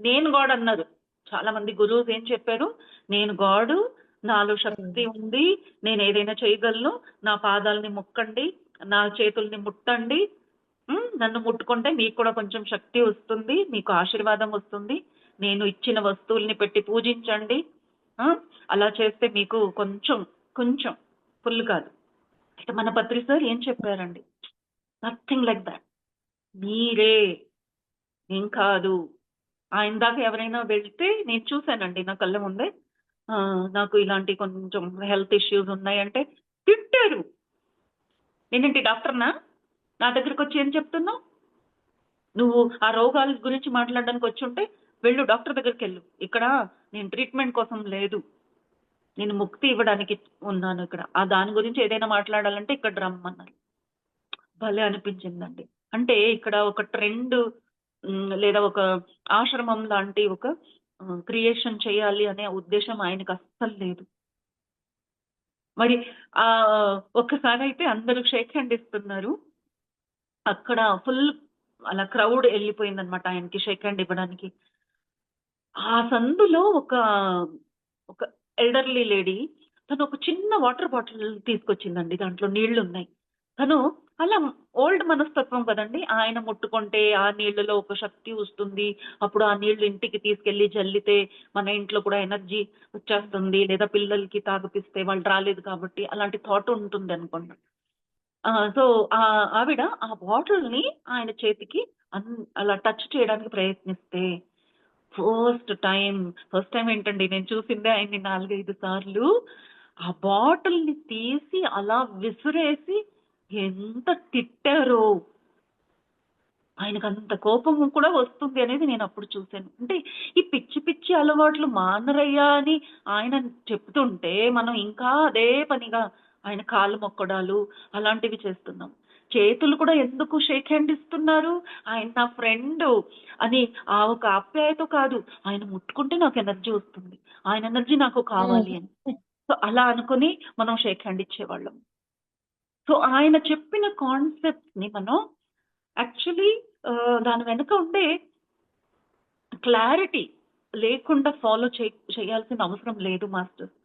Speaker 2: నేను గాడ్ అన్నారు. చాలా మంది గురువుస్ ఏం చెప్పారు? నేను గాడు, నాలో శక్తి ఉంది, నేను ఏదైనా చేయగలను, నా పాదాలని ముక్కండి, నా చేతుల్ని ముట్టండి, నన్ను ముట్టుకుంటే మీకు కూడా కొంచెం శక్తి వస్తుంది, మీకు ఆశీర్వాదం వస్తుంది, నేను ఇచ్చిన వస్తువుల్ని పెట్టి పూజించండి, అలా చేస్తే మీకు కొంచెం కొంచెం ఫుల్ కాదు. అయితే మన పత్రి సార్ ఏం చెప్పారండి? Nothing like that. మీరే, ఏం కాదు. ఆయన దాకా ఎవరైనా వెళ్తే నేను చూశానండి నా కళ్ళ ముందే, నాకు ఇలాంటి కొంచెం హెల్త్ ఇష్యూస్ ఉన్నాయంటే తిట్టారు. నేనేంటి డాక్టర్నా? నా దగ్గరకు వచ్చి ఏం చెప్తున్నావు? నువ్వు ఆ రోగాల గురించి మాట్లాడడానికి వచ్చి ఉంటే వెళ్ళు, డాక్టర్ దగ్గరికి వెళ్ళు. ఇక్కడ నేను ట్రీట్మెంట్ కోసం లేదు, నేను ముక్తి ఇవ్వడానికి ఉన్నాను ఇక్కడ. ఆ దాని గురించి ఏదైనా మాట్లాడాలంటే ఇక్కడ రమ్మన్నారు. భలే అనిపించిందండి. అంటే ఇక్కడ ఒక ట్రెండ్ లేదా ఒక ఆశ్రమం లాంటి ఒక క్రియేషన్ చేయాలి అనే ఉద్దేశం ఆయనకు అస్సలు లేదు. మరి ఒక్కసారి అయితే అందరూ షేక్ హ్యాండ్ ఇస్తున్నారు, అక్కడ ఫుల్ అలా క్రౌడ్ వెళ్ళిపోయిందనమాట ఆయనకి షేక్ హ్యాండ్ ఇవ్వడానికి. ఆ సందులో ఒక ఎల్డర్లీ లేడీ, తను ఒక చిన్న వాటర్ బాటిల్ తీసుకొచ్చిందండి, దాంట్లో నీళ్లు ఉన్నాయి. తను అలా ఓల్డ్ మనస్తత్వం కదండి, ఆయన ముట్టుకుంటే ఆ నీళ్లలో ఒక శక్తి వస్తుంది, అప్పుడు ఆ నీళ్లు ఇంటికి తీసుకెళ్లి జల్లితే మన ఇంట్లో కూడా ఎనర్జీ వచ్చేస్తుంది, లేదా పిల్లలకి తాగిపిస్తే వాళ్ళు రాలేదు కాబట్టి, అలాంటి థాట్ ఉంటుంది అనుకున్నా. సో ఆవిడ ఆ బాటిల్ ని ఆయన చేతికి అలా టచ్ చేయడానికి ప్రయత్నిస్తే ఫస్ట్ టైం ఏంటండి, నేను చూసిందే ఆయన్ని 4-5 సార్లు. ఆ బాటిల్ని తీసి అలా విసిరేసి ఎంత తిట్టారో, ఆయనకు అంత కోపం కూడా వస్తుంది అనేది నేను అప్పుడు చూశాను. అంటే ఈ పిచ్చి పిచ్చి అలవాట్లు మానరయ్యా అని ఆయన చెప్తుంటే మనం ఇంకా అదే పనిగా ఆయన కాళ్ళు మొక్కడాలు అలాంటివి చేస్తున్నాం. చేతులు కూడా ఎందుకు షేక్ హ్యాండ్ ఇస్తున్నారు? ఆయన నా ఫ్రెండ్ అని ఆ ఒక ఆప్యాయత కాదు, ఆయన ముట్టుకుంటే నాకు ఎనర్జీ వస్తుంది, ఆయన ఎనర్జీ నాకు కావాలి అని. సో అలా అనుకుని మనం షేక్ హ్యాండ్ ఇచ్చేవాళ్ళం. సో ఆయన చెప్పిన కాన్సెప్ట్ ని మనం యాక్చువల్లీ దాని వెనుక ఉండే క్లారిటీ లేకుండా ఫాలో చేయాల్సిన అవసరం లేదు మాస్టర్స్.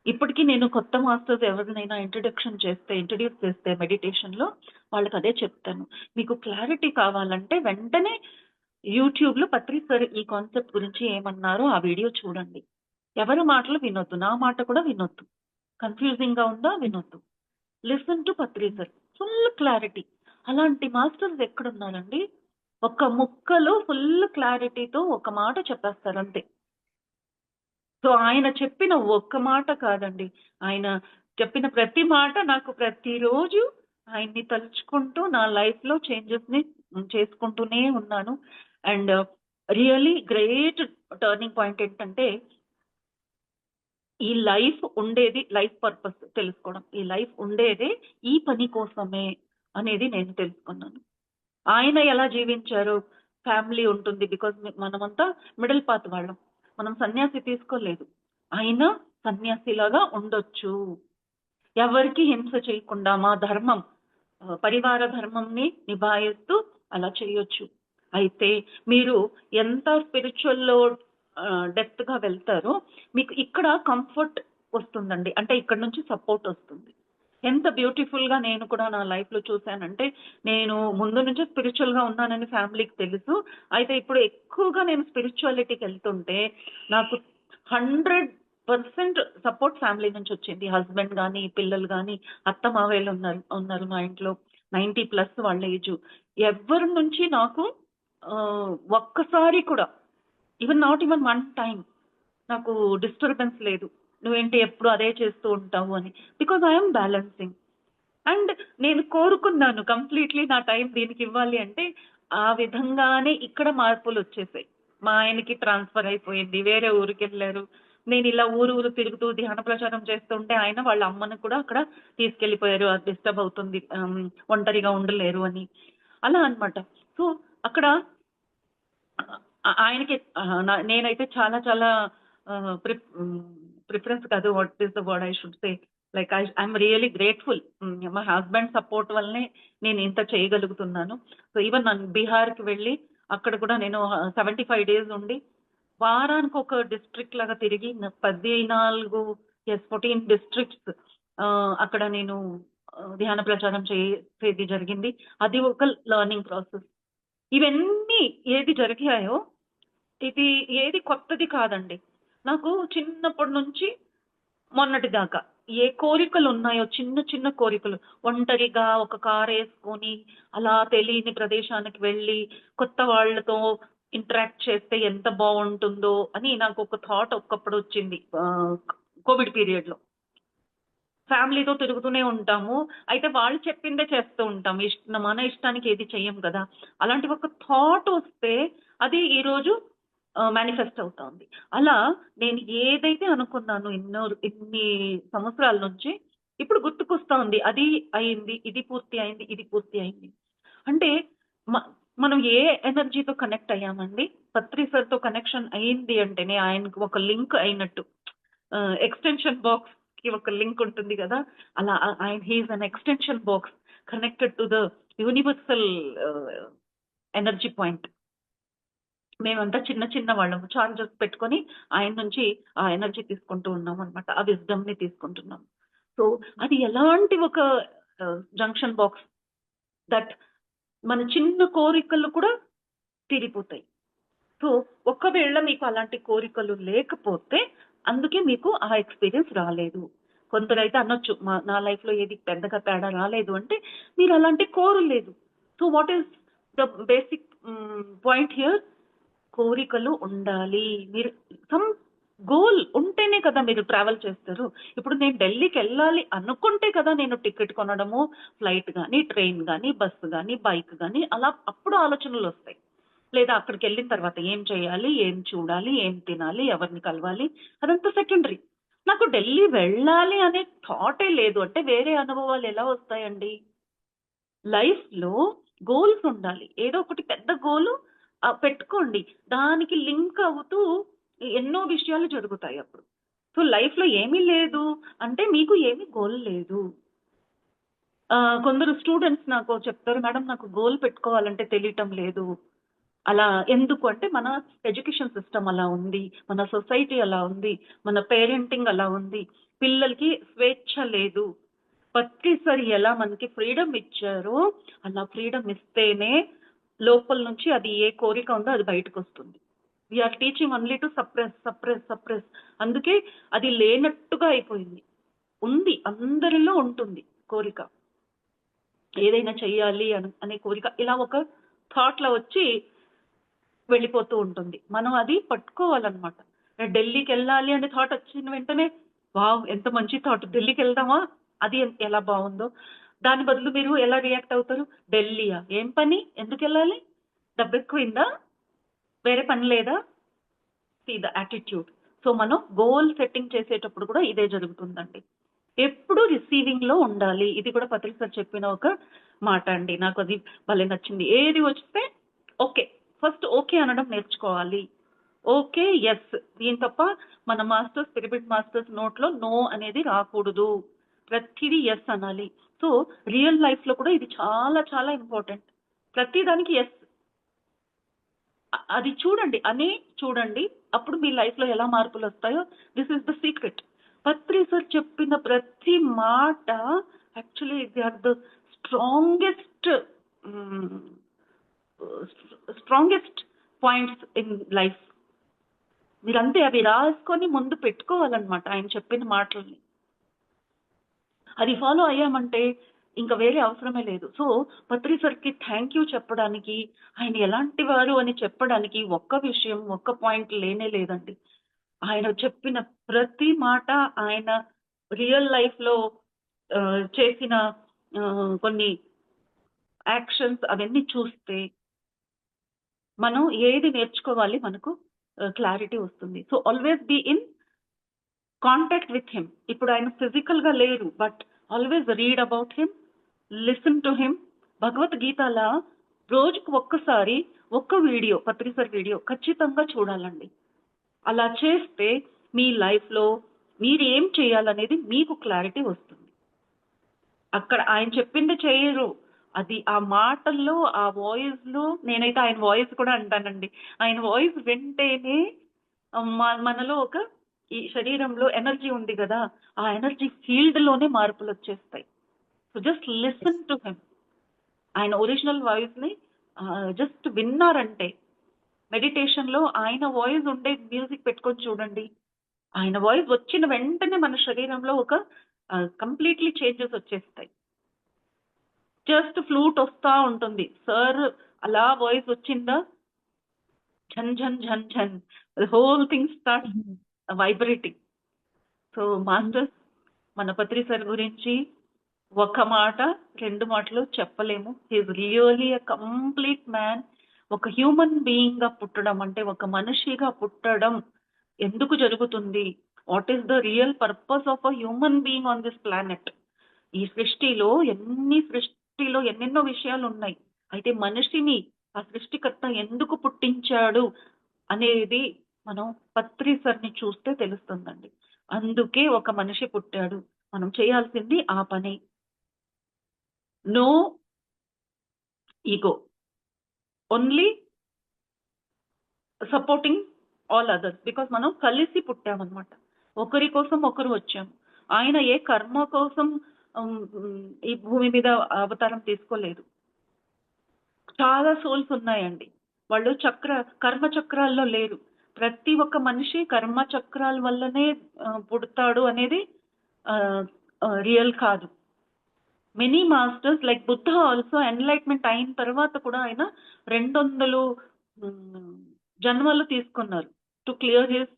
Speaker 2: ఇప్పటికీ నేను కొత్త మాస్టర్స్ ఎవరినైనా ఇంట్రడ్యూస్ చేస్తే మెడిటేషన్లో వాళ్ళకి అదే చెప్తాను. మీకు క్లారిటీ కావాలంటే వెంటనే యూట్యూబ్లో పత్రి సార్ ఈ కాన్సెప్ట్ గురించి ఏమన్నారో ఆ వీడియో చూడండి. ఎవరి మాటలు వినొద్దు, నా మాట కూడా వినొద్దు. కన్ఫ్యూజింగ్ గా ఉందా వినొద్దు. Listen to Patri sir, full clarity. అలాంటి మాస్టర్స్ ఎక్కడున్నారండి? ఒక ముక్కలో ఫుల్ క్లారిటీతో ఒక మాట చెప్పేస్తారు అంతే. సో ఆయన చెప్పిన ఒక్క మాట కాదండి, ఆయన చెప్పిన ప్రతి మాట నాకు ప్రతిరోజు ఆయన్ని తలుచుకుంటూ నా లైఫ్ లో చేంజెస్ ని చేసుకుంటూనే ఉన్నాను. And really great turning point ఏంటంటే, ఈ లైఫ్ ఉండేది, లైఫ్ పర్పస్ తెలుసుకోవడం, ఈ లైఫ్ ఉండేదే ఈ పని కోసమే అనేది నేను తెలుసుకున్నాను. ఆయన ఎలా జీవించారు? ఫ్యామిలీ ఉంటుంది, బికాజ్ మనమంతా మిడిల్ పాత్ వాళ్ళం, మనం సన్యాసి తీసుకోలేదు. ఆయన సన్యాసిలాగా ఉండొచ్చు, ఎవరికి హింస చేయకుండా మా ధర్మం, పరివార ధర్మంని నిభాయిస్తూ అలా చేయొచ్చు. అయితే మీరు ఎంత స్పిరిచువల్లో డెప్త్ గా వెళ్తారో మీకు ఇక్కడ కంఫర్ట్ వస్తుందండి, అంటే ఇక్కడ నుంచి సపోర్ట్ వస్తుంది. ఎంత బ్యూటిఫుల్ గా నేను కూడా నా లైఫ్ లో చూశానంటే, నేను ముందు నుంచి స్పిరిచువల్ గా ఉన్నానని ఫ్యామిలీకి తెలుసు. అయితే ఇప్పుడు ఎక్కువగా నేను స్పిరిచువాలిటీకి వెళ్తుంటే నాకు 100% సపోర్ట్ ఫ్యామిలీ నుంచి వచ్చింది. హస్బెండ్ కానీ, పిల్లలు కానీ, అత్త మావయ్యలు ఉన్నారు మా ఇంట్లో, 90+ వాళ్ళ ఏజ్. ఎవరి నుంచి నాకు ఒక్కసారి కూడా, నాట్ ఈవెన్ 1 టైం నాకు డిస్టర్బెన్స్ లేదు. నువ్వేంటి ఎప్పుడు అదే చేస్తూ ఉంటావు అని. Because I'm balancing. అండ్ నేను కోరుకున్నాను కంప్లీట్లీ నా టైం దీనికి ఇవ్వాలి అంటే, ఆ విధంగానే ఇక్కడ మార్పులు వచ్చేసాయి. మా ఆయనకి ట్రాన్స్ఫర్ అయిపోయింది, వేరే ఊరికి వెళ్ళారు. నేను ఇలా ఊరు తిరుగుతూ ధ్యాన ప్రచారం చేస్తుంటే ఆయన వాళ్ళ అమ్మను కూడా అక్కడ తీసుకెళ్లిపోయారు, అది డిస్టర్బ్ అవుతుంది, ఒంటరిగా ఉండలేరు అని. అలా అన్నమాట. సో అక్కడ ఆయనకి నేనైతే చాలా చాలా ప్రిఫరెన్స్ కాదు, what is the word I should say, like I'm really grateful. మా హస్బెండ్ సపోర్ట్ వల్లనే నేను ఇంత చేయగలుగుతున్నాను. సో ఈవెన్ నన్ను బీహార్కి వెళ్ళి అక్కడ కూడా నేను 75 days ఉండి వారానికి ఒక డిస్ట్రిక్ట్ లాగా తిరిగి 14 డిస్ట్రిక్ట్స్ అక్కడ నేను ధ్యాన ప్రచారం చేసేది జరిగింది. అది ఒక లర్నింగ్ ప్రాసెస్. ఇవన్నీ ఏది జరిగాయో ఇది ఏది కొత్తది కాదండి. నాకు చిన్నప్పటి నుంచి మొన్నటి దాకా ఏ కోరికలు ఉన్నాయో, చిన్న చిన్న కోరికలు, ఒంటరిగా ఒక కార్ వేసుకొని అలా తెలియని ప్రదేశానికి వెళ్ళి కొత్త వాళ్ళతో ఇంటరాక్ట్ చేస్తే ఎంత బాగుంటుందో అని నాకు ఒక థాట్ ఒక్కప్పుడు వచ్చింది. కోవిడ్ పీరియడ్ లో ఫ్యామిలీతో తిరుగుతూనే ఉంటాము, అయితే వాళ్ళు చెప్పిందే చేస్తూ ఉంటాం, మన ఇష్టానికి ఏది చెయ్యం కదా. అలాంటి ఒక థాట్ వస్తే అది ఈరోజు మేనిఫెస్ట్ అవుతోంది. అలా నేను ఏదైతే అనుకున్నాను ఇన్ని సంవత్సరాల నుంచి ఇప్పుడు గుర్తుకొస్తోంది, అది అయింది, ఇది పూర్తి అయింది, ఇది పూర్తి అయింది. అంటే మనం ఏ ఎనర్జీతో కనెక్ట్ అయ్యామండి? పత్రి సార్తో కనెక్షన్ అయింది అంటేనే ఆయనకు ఒక లింక్ అయినట్టు. ఎక్స్టెన్షన్ బాక్స్ కి ఒక లింక్ ఉంటుంది కదా, అలా ఆయన he is an extension box connected to the universal energy point. మేమంతా చిన్న చిన్న వాళ్ళము, చార్జెస్ పెట్టుకొని ఆయన నుంచి ఆ ఎనర్జీ తీసుకుంటూ ఉన్నాం అనమాట, ఆ విజ్డమ్ ని తీసుకుంటున్నాం. సో అది ఎలాంటి ఒక జంక్షన్ బాక్స్ దట్ మన చిన్న కోరికలు కూడా తీరిపోతాయి. సో ఒకవేళ మీకు అలాంటి కోరికలు లేకపోతే అందుకే మీకు ఆ ఎక్స్పీరియన్స్ రాలేదు. కొందరైతే అనొచ్చు, నా లైఫ్ లో ఏది పెద్దగా తేడా రాలేదు అంటే మీరు అలాంటి కోరలేదు. So what is the basic point here? కోరికలు ఉండాలి. మీరు సమ్ గోల్ ఉంటేనే కదా మీరు ట్రావెల్ చేస్తారు. ఇప్పుడు నేను ఢిల్లీకి వెళ్ళాలి అనుకుంటే కదా నేను టికెట్ కొనడము, ఫ్లైట్ కానీ, ట్రైన్ కానీ, బస్సు కానీ, బైక్ కానీ, అలా అప్పుడు ఆలోచనలు వస్తాయి. లేదా అక్కడికి వెళ్ళిన తర్వాత ఏం చేయాలి, ఏం చూడాలి, ఏం తినాలి, ఎవరిని కలవాలి, అదంతా సెకండరీ. నాకు ఢిల్లీ వెళ్ళాలి అనే థాటే లేదు అంటే వేరే అనుభవాలు ఎలా వస్తాయండి? లైఫ్‌లో గోల్స్ ఉండాలి. ఏదో ఒకటి పెద్ద గోలు పెట్టుకోండి. దానికి లింక్ అవుతూ ఎన్నో విషయాలు జరుగుతాయి అప్పుడు. సో, లైఫ్‌లో ఏమీ లేదు అంటే మీకు ఏమీ గోల్ లేదు. కొందరు స్టూడెంట్స్ నాకు చెప్తారు, "మేడం నాకు గోల్ పెట్టుకోవాలంటే తెలియటం లేదు." అలా ఎందుకు అంటే మన ఎడ్యుకేషన్ సిస్టమ్ అలా ఉంది. మన సొసైటీ అలా ఉంది. మన పేరెంటింగ్ అలా ఉంది. పిల్లలకి స్వేచ్ఛ లేదు. ప్రతిసారి ఎలా మనకి ఫ్రీడమ్ ఇచ్చారో అలా ఫ్రీడమ్ ఇస్తేనే లోపల నుంచి అది ఏ కోరిక ఉందో అది బయటకొస్తుంది. We are teaching only to suppress, suppress, suppress. అందుకే అది లేనట్టుగా అయిపోయింది. ఉంది. అందరిలో ఉంటుంది కోరిక. ఏదైనా చెయ్యాలి అనే కోరిక ఇలా ఒక థాట్‌లో వచ్చి వెళ్ళిపోతూ ఉంటుంది. మనం అది పట్టుకోవాలన్నమాట. ఢిల్లీకెళ్ళాలి అనే థాట్ వచ్చిన వెంటనే, వావ్! ఎంత మంచి థాట్, ఢిల్లీకెళ్దామా? అది ఎలా బావుందో. దాని బదులు మీరు ఎలా రియాక్ట్ అవుతారు? ఢిల్లీయా? ఏం పని? ఎందుకెళ్ళాలి? డబ్బెక్కువైందా? వేరే పని లేదా? See the attitude. సో, మనం గోల్ సెట్టింగ్ చేసేటప్పుడు కూడా ఇదే జరుగుతుందండి. ఎప్పుడు రిసీవింగ్‌లో ఉండాలి. ఇది కూడా పత్రి సార్ చెప్పిన ఒక మాట అండి. నాకది భలే నచ్చింది. ఏది వస్తే ఓకే. ఫస్ట్ ఓకే అనడం నేర్చుకోవాలి. Okay, yes. దీని తప్ప మన మాస్టర్స్, పిరమిడ్ మాస్టర్స్ నోట్లో నో అనేది రాకూడదు. ప్రతిదీ యెస్ అనాలి. సో, రియల్ లైఫ్‌లో కూడా ఇది చాలా చాలా ఇంపార్టెంట్. ప్రతి దానికి యెస్. అది చూడండి. చూడండి. అప్పుడు మీ లైఫ్‌లో ఎలా మార్పులొస్తాయో this is the secret. Patri sir చెప్పిన ప్రతి మాట actually they are the strongest hmm. Strongest points in life. మీరంతే అవి రాసుకొని ముందు పెట్టుకోవాలన్నమాట ఆయన చెప్పిన మాటల్ని. అది ఫాలో అయ్యామంటే ఇంక వేరే అవసరమే లేదు. సో, పత్రి సార్‌కి థాంక్ యూ చెప్పడానికి, ఆయన ఎలాంటి వారు అని చెప్పడానికి ఒక్క విషయం, ఒక్క పాయింట్ లేనే లేదండి. ఆయన చెప్పిన ప్రతి మాట ఆయన రియల్ లైఫ్‌లో చేసిన కొన్ని యాక్షన్స్ అవన్నీ చూస్తే మనం ఏది నేర్చుకోవాలి మనకు క్లారిటీ వస్తుంది. So, always be in contact with him. ఇప్పుడు ఆయన ఫిజికల్‌గా లేరు. But always read about him, listen to him. భగవద్గీతలా రోజుకు ఒక్కసారి ఒక్క వీడియో, పత్రి సార్ వీడియో ఖచ్చితంగా చూడాలండి. అలా చేస్తే మీ లైఫ్‌లో మీరేం చేయాలనేది మీకు క్లారిటీ వస్తుంది. అక్కడ ఆయన చెప్పింది చెయ్యరు. అది ఆ మాటల్లో, ఆ వాయిస్‌లో నేనైతే ఆయన వాయిస్ కూడా అంటానండి. ఆయన వాయిస్ వింటేనే మనలో ఒక ఈ శరీరంలో ఎనర్జీ ఉంది గదా! ఆ ఎనర్జీ ఫీల్డ్‌లోనే మార్పులొచ్చేస్తాయి. So, just listen to him. ఆయన ఒరిజినల్ వాయిస్‌ని జస్ట్ విన్నారంటే మెడిటేషన్‌లో ఆయన వాయిస్ ఉండే మ్యూజిక్ పెట్టుకొని చూడండి. ఆయన వాయిస్ వచ్చిన వెంటనే మన శరీరంలో ఒక కంప్లీట్‌లీ చేంజెస్ వచ్చేస్తాయి. జస్ట్ ఫ్లూట్ వస్తా ఉంటుంది. సార్ అలా వాయిస్ వచ్చిందా ఝన్ ఝన్ ఝన్ ఝన్ the whole thing starts vibrating. So, masters మన పత్రి సార్ గురించి ఒక మాట, 2 మాటలు చెప్పలేము. He is really a complete man. ఒక హ్యూమన్ బీయింగ్‌గా పుట్టడం అంటే ఒక మనిషిగా పుట్టడం ఎందుకు జరుగుతుంది? What is the real purpose of a human being on this planet? ఈ సృష్టిలో ఎన్నెన్నో విషయాలున్నాయి. అయితే మనిషిని ఆ సృష్టికర్త ఎందుకు పుట్టించాడు అనేది మనం పత్రి సార్‌ని చూస్తే తెలుస్తుందండి. అందుకే ఒక మనిషి పుట్టాడు. మనం చేయాల్సింది ఆ పనే. No ego. Only supporting all others. Because మనం కలిసి పుట్టామన్నమాట. ఒకరి కోసం ఒకరు వచ్చాము. ఆయన ఏ కర్మ కోసం ఈ భూమి మీద అవతారం తీసుకోలేదు. చాలా సోల్స్ ఉన్నాయండి. వాళ్ళు కర్మ చక్రాల్లో లేరు. ప్రతి ఒక్క మనిషి కర్మ చక్రాల వల్లనే పుడతాడు అనేది రియల్ కాదు. Many masters like Buddha also enlightenment అయిన తర్వాత కూడా ఆయన 200 హ్మ్. జన్మలు తీసుకున్నారు to clear his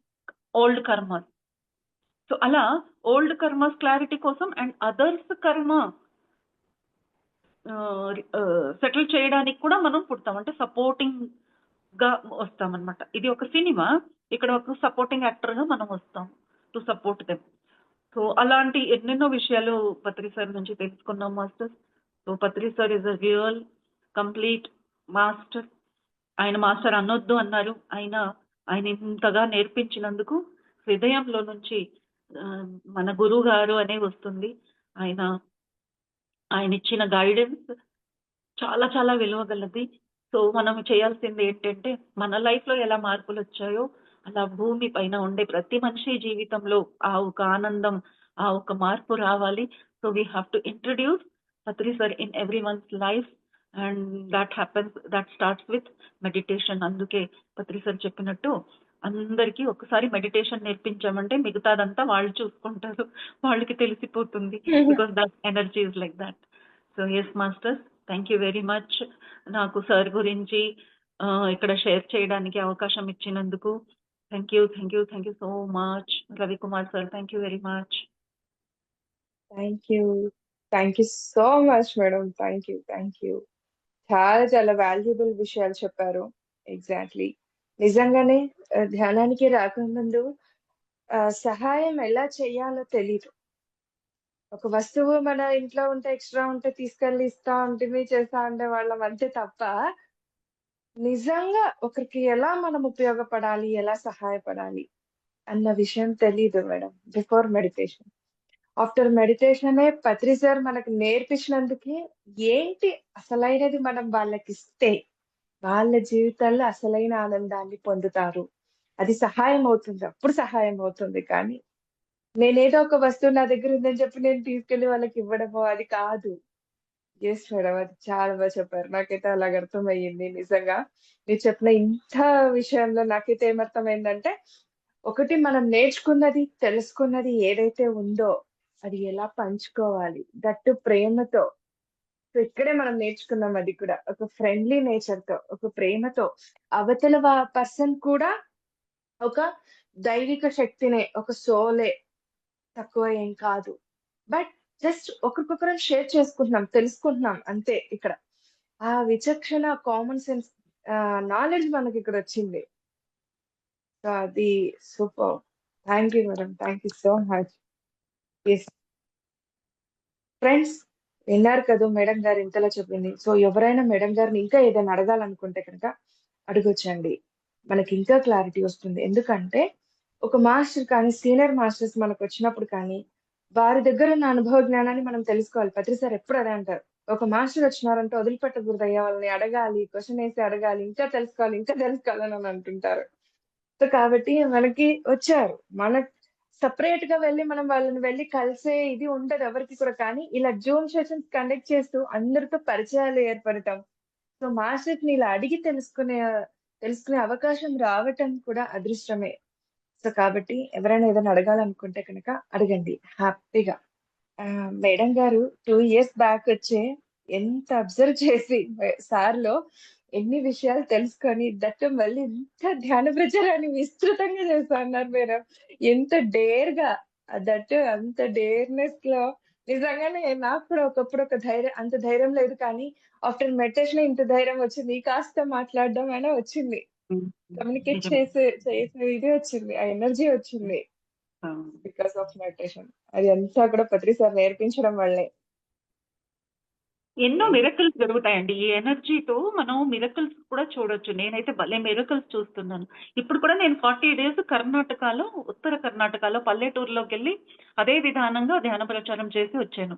Speaker 2: old karmas. So అలా ఓల్డ్ కర్మస్ క్లారిటీ కోసం అండ్ అదర్స్ కర్మ సెటిల్ చేయడానికి కూడా మనం పుడతాం, అంటే సపోర్టింగ్ గా వస్తాం అనమాట. ఇది ఒక సినిమా, ఇక్కడ ఒక సపోర్టింగ్ యాక్టర్ గా మనం వస్తాం టు సపోర్ట్ దెమ్. సో అలాంటి ఎన్నెన్నో విషయాలు పత్రి సార్ నుంచి తెలుసుకున్నాం master. So Patri sir is a real complete master. ఆయన మాస్టర్ అనొద్దు అన్నారు, ఆయన ఇంతగా నేర్పించినందుకు హృదయంలో నుంచి ఆ, మన గురువు గారు అనే వస్తుంది. ఆయన ఆయన ఇచ్చిన గైడెన్స్ చాలా చాలా విలువగలది. సో మనం చేయాల్సింది ఏంటంటే మన లైఫ్ లో ఎలా మార్పులు వచ్చాయో అలా భూమి పైన ఉండే ప్రతి మనిషి జీవితంలో ఆ ఒక ఆనందం, ఆ ఒక మార్పు రావాలి. So we have to introduce Patri sir in every one's life, and that starts with meditation. అందుకే పత్రి సార్ చెప్పినట్టు అందరికీ ఒకసారి మెడిటేషన్ నేర్పించామంటే మిగతాదంతా వాళ్ళు చూసుకుంటారు, వాళ్ళకి తెలిసిపోతుంది. Because that energy is like that. So yes masters, thank you very much నాకు సార్ గురించి ఇక్కడ షేర్ చేయడానికి అవకాశం ఇచ్చినందుకు. Thank you so much Ravikumar sir, thank you very much.
Speaker 3: Thank you so much madam. Thank you. చాలా చాలా valuable విషయాలు చెప్పారు. ఎగ్జాక్ట్లీ, నిజంగానే ధ్యానానికి రాకముందు సహాయం ఎలా చేయాలో తెలీదు. ఒక వస్తువు మన ఇంట్లో ఉంటే ఎక్స్ట్రా ఉంటే తీసుకెళ్ళి ఇస్తా ఉంటుంది, చేస్తా ఉండే వాళ్ళం అంతే తప్ప నిజంగా ఒకరికి ఎలా మనం ఉపయోగపడాలి, ఎలా సహాయపడాలి అన్న విషయం తెలీదు మేడం బిఫోర్ మెడిటేషన్. ఆఫ్టర్ మెడిటేషనే పత్రి సార్ మనకు నేర్పించినందుకే ఏంటి అసలైనది మనం వాళ్ళకి ఇస్తే వాళ్ళ జీవితాల్లో అసలైన ఆనందాన్ని పొందుతారు. అది సహాయం అవుతుంది, అప్పుడు సహాయం అవుతుంది. కానీ నేనేదో ఒక వస్తువు నా దగ్గర ఉందని చెప్పి నేను తీసుకెళ్లి వాళ్ళకి ఇవ్వడమో అది కాదు. ఎస్ మేడం, అది చాలా బాగా చెప్పారు. నాకైతే అలాగ అర్థమయ్యింది. నిజంగా మీరు చెప్పిన ఇంత విషయంలో నాకైతే ఏమర్థమైందంటే, ఒకటి మనం నేర్చుకున్నది, తెలుసుకున్నది ఏదైతే ఉందో అది ఎలా పంచుకోవాలి, దట్టు ప్రేమతో. సో ఇక్కడే మనం నేర్చుకున్నాం అది కూడా ఒక ఫ్రెండ్లీ నేచర్ తో, ఒక ప్రేమతో. అవతల పర్సన్ కూడా ఒక దైవిక శక్తినే, ఒక సోలే, తక్కువ ఏం కాదు. బట్ జస్ట్ ఒకరికొకరం షేర్ చేసుకుంటున్నాం, తెలుసుకుంటున్నాం అంతే. ఇక్కడ ఆ విచక్షణ, కామన్ సెన్స్, నాలెడ్జ్ మనకి ఇక్కడ వచ్చింది. సో అది super. Thank you madam, thank you so much. Yes friends, విన్నారు కదా మేడం గారు ఇంతలా చెప్పింది. సో ఎవరైనా మేడం గారిని ఇంకా ఏదైనా అడగాలనుకుంటే కనుక అడగొచ్చండి, మనకి ఇంకా క్లారిటీ వస్తుంది. ఎందుకంటే ఒక మాస్టర్ కానీ, సీనియర్ మాస్టర్స్ మనకు వచ్చినప్పుడు కానీ వారి దగ్గర ఉన్న అనుభవ జ్ఞానాన్ని మనం తెలుసుకోవాలి. పత్రి సార్ ఎప్పుడు అదే అంటారు, ఒక మాస్టర్ వచ్చినారంటే వదిలిపెట్టకూడదు, అయ్యా వాళ్ళని అడగాలి, క్వశ్చన్ వేసి అడగాలి, ఇంకా తెలుసుకోవాలని అని అంటుంటారు. సో కాబట్టి మనకి వచ్చారు, మన సపరేట్ గా వెళ్ళి మనం వాళ్ళని వెళ్ళి కలిసే ఇది ఉండదు ఎవరికి కూడా. కానీ ఇలా జూమ్ సెషన్స్ కండక్ట్ చేస్తూ అందరితో పరిచయాలు ఏర్పడటం, సో మాస్టర్స్ ని ఇలా అడిగి తెలుసుకునే అవకాశం రావటం కూడా అదృష్టమే. సో కాబట్టి ఎవరైనా ఏదైనా అడగాలనుకుంటే కనుక అడగండి హ్యాపీగా. మేడం గారు 2 years బ్యాక్ వచ్చే ఎంత అబ్జర్వ్ చేసి సార్ లో ఎన్ని విషయాలు తెలుసుకొని దట్టు మళ్ళీ ఇంత ధ్యాన ప్రచారాన్ని విస్తృతంగా చేస్తా అన్నారు మేడం. ఎంత డేర్ గా, దట్టు అంత డేర్నెస్ లో నిజంగానే నాకు కూడా ఒకప్పుడు అంత ధైర్యం లేదు. కానీ ఆఫ్టర్ మెడిటేషన్ ఇంత ధైర్యం వచ్చింది, కాస్త మాట్లాడడం అయినా వచ్చింది, కమ్యూనికేట్ చేసే ఇది వచ్చింది, ఆ ఎనర్జీ వచ్చింది బికాస్ ఆఫ్ మెడిటేషన్. అది అంతా కూడా పత్రి సార్ నేర్పించడం వల్లే.
Speaker 2: ఎన్నో మిరకల్స్ జరుగుతాయండి ఈ ఎనర్జీతో, మనం మిరకల్స్ కూడా చూడొచ్చు. నేనైతే భలే మిరకల్స్ చూస్తున్నాను. ఇప్పుడు కూడా నేను 40 days కర్ణాటకలో, ఉత్తర కర్ణాటకలో పల్లెటూరులోకి వెళ్ళి అదే విధానంగా ధ్యాన ప్రచారం చేసి వచ్చాను.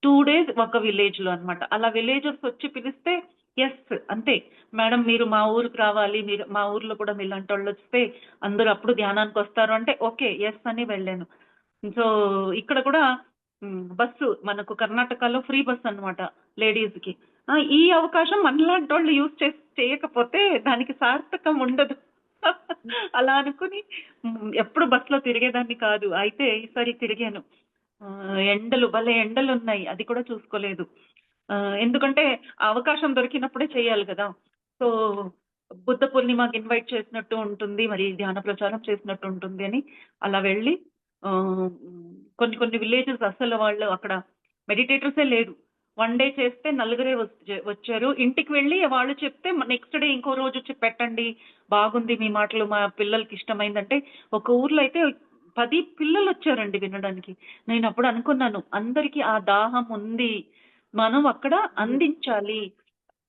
Speaker 2: 2 days ఒక విలేజ్ లో అనమాట. అలా విలేజర్స్ వచ్చి పిలిస్తే ఎస్ అంతే మేడం, మీరు మా ఊరికి రావాలి, మీరు మా ఊర్లో కూడా మీలాంటి వాళ్ళు వస్తే అందరూ అప్పుడు ధ్యానానికి వస్తారు అంటే ఓకే ఎస్ అని వెళ్ళాను. సో ఇక్కడ కూడా బస్సు మనకు కర్ణాటకలో ఫ్రీ బస్ అనమాట లేడీస్ కి. ఈ అవకాశం మనలాంటి వాళ్ళు యూజ్ చేయకపోతే దానికి సార్థకం ఉండదు. అలా అనుకుని ఎప్పుడు బస్సులో తిరిగేదాన్ని కాదు, అయితే ఈసారి తిరిగాను. ఎండలు భలే ఎండలు ఉన్నాయి, అది కూడా చూసుకోలేదు. ఎందుకంటే అవకాశం దొరికినప్పుడే చేయాలి కదా. సో బుద్ధ పూర్ణిమకి ఇన్వైట్ చేసినట్టు ఉంటుంది, మరి ధ్యాన ప్రచారం చేసినట్టు ఉంటుంది అని అలా వెళ్ళి కొన్ని విలేజెస్ అసలు వాళ్ళు అక్కడ మెడిటేటర్సే లేరు. 1 డే చేస్తే నలుగురే వచ్చారు. ఇంటికి వెళ్ళి వాళ్ళు చెప్తే నెక్స్ట్ డే ఇంకో రోజు పెట్టండి, బాగుంది మీ మాటలు, మా పిల్లలకి ఇష్టమైందంటే ఒక ఊర్లో అయితే 10 పిల్లలు వచ్చారండి వినడానికి. నేను అప్పుడు అనుకున్నాను, అందరికీ ఆ దాహం ఉంది, మనం అక్కడ అందించాలి,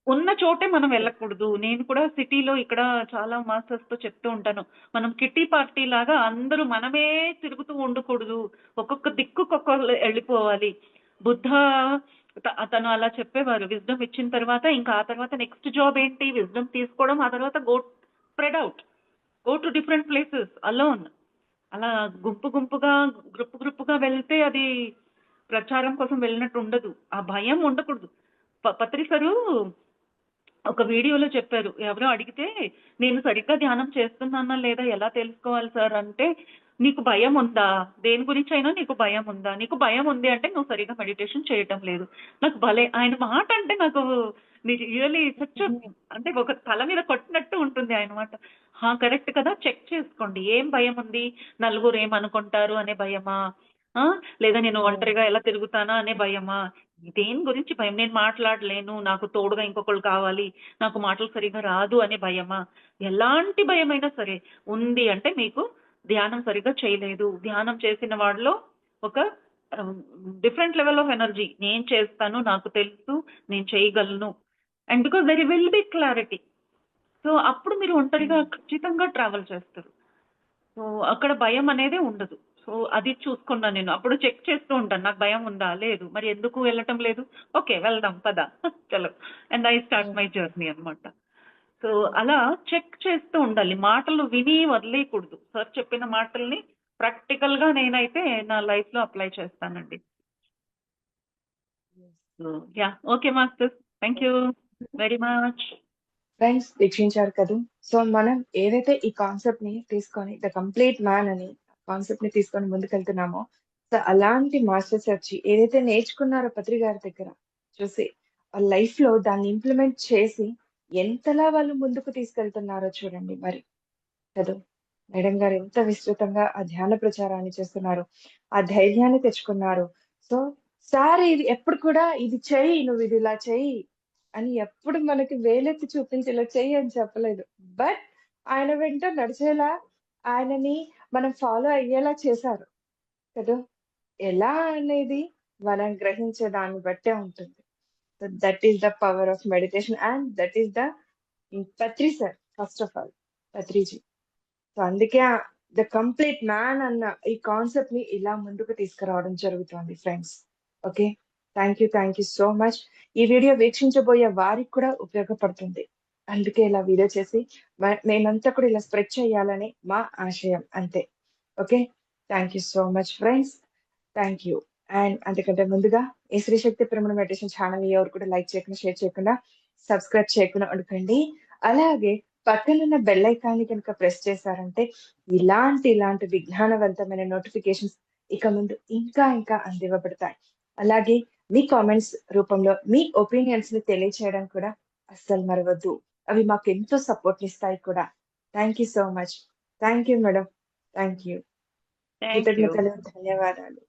Speaker 2: ఉన్న చోటే మనం వెళ్ళకూడదు. నేను కూడా సిటీలో ఇక్కడ చాలా మాస్టర్స్ తో చెప్తూ ఉంటాను, మనం కిట్టి పార్టీ లాగా అందరూ మనమే తిరుగుతూ ఉండకూడదు, ఒక్కొక్క దిక్కుకొకళ్ళు వెళ్ళిపోవాలి. బుద్ధ అతను అలా చెప్పేవారు, విజ్డమ్ ఇచ్చిన తర్వాత ఇంకా ఆ తర్వాత నెక్స్ట్ జాబ్ ఏంటి, విజ్డమ్ తీసుకోవడం, ఆ తర్వాత spread out, go to different places alone. అలా గుంపుగా గ్రూపుగా వెళ్తే అది ప్రచారం కోసం వెళ్ళినట్టు ఉండదు, ఆ భయం ఉండకూడదు. పత్రి సారు ఒక వీడియోలో చెప్పారు, ఎవరో అడిగితే నేను సరిగ్గా ధ్యానం చేస్తున్నానా లేదా ఎలా తెలుసుకోవాలి సార్ అంటే, నీకు భయం ఉందా, దేని గురించి అయినా నీకు భయం ఉందా, నీకు భయం ఉంది అంటే నువ్వు సరిగ్గా మెడిటేషన్ చేయటం లేదు. నాకు భలే ఆయన మాట అంటే నాకు రియలీ సచ్, అంటే ఒక తల మీద కొట్టినట్టు ఉంటుంది ఆయన మాట. కరెక్ట్ కదా, చెక్ చేసుకోండి, ఏం భయం ఉంది, నలుగురు ఏమనుకుంటారు అనే భయమా, లేదా నేను ఒంటరిగా ఎలా తిరుగుతానా అనే భయమా, దేని గురించి భయం, నేను మాట్లాడలేను, నాకు తోడుగా ఇంకొకళ్ళు కావాలి, నాకు మాటలు సరిగా రాదు అనే భయమా, ఎలాంటి భయమైనా సరే ఉంది అంటే మీకు ధ్యానం సరిగ్గా చేయలేదు. ధ్యానం చేసిన వాళ్ళలో ఒక డిఫరెంట్ లెవెల్ ఆఫ్ ఎనర్జీ, నేను చేస్తాను, నాకు తెలుసు, నేను చేయగలను, and because there will be clarity. So అప్పుడు మీరు ఒంటరిగా ఖచ్చితంగా ట్రావెల్ చేస్తారు. సో అక్కడ భయం అనేది ఉండదు. సో అది చూసుకున్నాను నేను, అప్పుడు చెక్ చేస్తూ ఉంటాను, నాకు భయం ఉందా, లేదు, మరి ఎందుకు వెళ్ళటం లేదు, ఓకే వెళ్దాం పద చలో, and I start my journey అనమాట. సో అలా చెక్ చేస్తూ ఉండాలి, మాటలు విని వదిలేయకూడదు. సార్ చెప్పిన మాటల్ని ప్రాక్టికల్ గా నేనైతే నా లైఫ్ లో అప్లై చేస్తానండి. Yeah, okay master, thank you very much.
Speaker 3: Friends వీక్షించారు కదా. సో మనం ఏదైతే ఈ కాన్సెప్ట్ ని తీసుకొని ద కంప్లీట్ మ్యాన్ అని కాన్సెప్ట్ ని తీసుకొని ముందుకెళ్తున్నామో, సో అలాంటి మాస్టర్స్ వచ్చి ఏదైతే నేర్చుకున్నారో పత్రి గారి దగ్గర చూసి లైఫ్ లో దాన్ని ఇంప్లిమెంట్ చేసి ఎంతలా వాళ్ళు ముందుకు తీసుకెళ్తున్నారో చూడండి మరి కదా. మేడం గారు ఎంత విస్తృతంగా ఆ ధ్యాన ప్రచారాన్ని చేస్తున్నారు, ఆ ధైర్యాన్ని తెచ్చుకున్నారు. సో సార్ ఇది ఎప్పుడు కూడా ఇది చెయ్యి, నువ్వు ఇది ఇలా చెయ్యి అని ఎప్పుడు మనకి వేలెత్తి చూపించి ఇలా చెయ్యి అని చెప్పలేదు. బట్ ఆయన వెంట నడిచేలా, ఆయనని మనం ఫాలో అయ్యేలా చేశారు కదా. ఎలా అనేది మనం గ్రహించే దాన్ని బట్టే ఉంటుంది. So that is the power of meditation and that is the Patri sir, first of all Patriji. So అందుకే ద కంప్లీట్ మ్యాన్ అన్న ఈ కాన్సెప్ట్ ని ఇలా ముందుకు తీసుకురావడం జరుగుతుంది friends. Okay, thank you so much. ఈ వీడియో వీక్షించబోయే వారికి కూడా ఉపయోగపడుతుంది, అందుకే ఇలా వీడియో చేసి మేమంతా కూడా ఇలా స్ప్రెడ్ చేయాలని మా ఆశయం అంతే. Okay, thank you so much friends, thank you. And అంతకంటే ముందుగా ఈ శ్రీ శక్తి ప్రమణ మెడిటేషన్ ఛానల్ ఎవరు కూడా లైక్ చేయకుండా, షేర్ చేయకుండా, సబ్స్క్రైబ్ చేయకుండా ఉండకండి. అలాగే పక్కనున్న బెల్ ఐకాన్ని కనుక ప్రెస్ చేశారంటే ఇలాంటి విజ్ఞానవంతమైన నోటిఫికేషన్స్ ఇక ముందు ఇంకా అందివ్వబడతాయి. అలాగే మీ కామెంట్స్ రూపంలో మీ ఒపీనియన్స్ ని తెలియచేయడం కూడా అస్సలు మరవద్దు, అవి మాకు ఎంతో సపోర్ట్ ఇస్తాయి కూడా. Thank you so much. Thank you madam, thank you.
Speaker 2: Thank you.
Speaker 3: కృతజ్ఞతలు, ధన్యవాదాలు.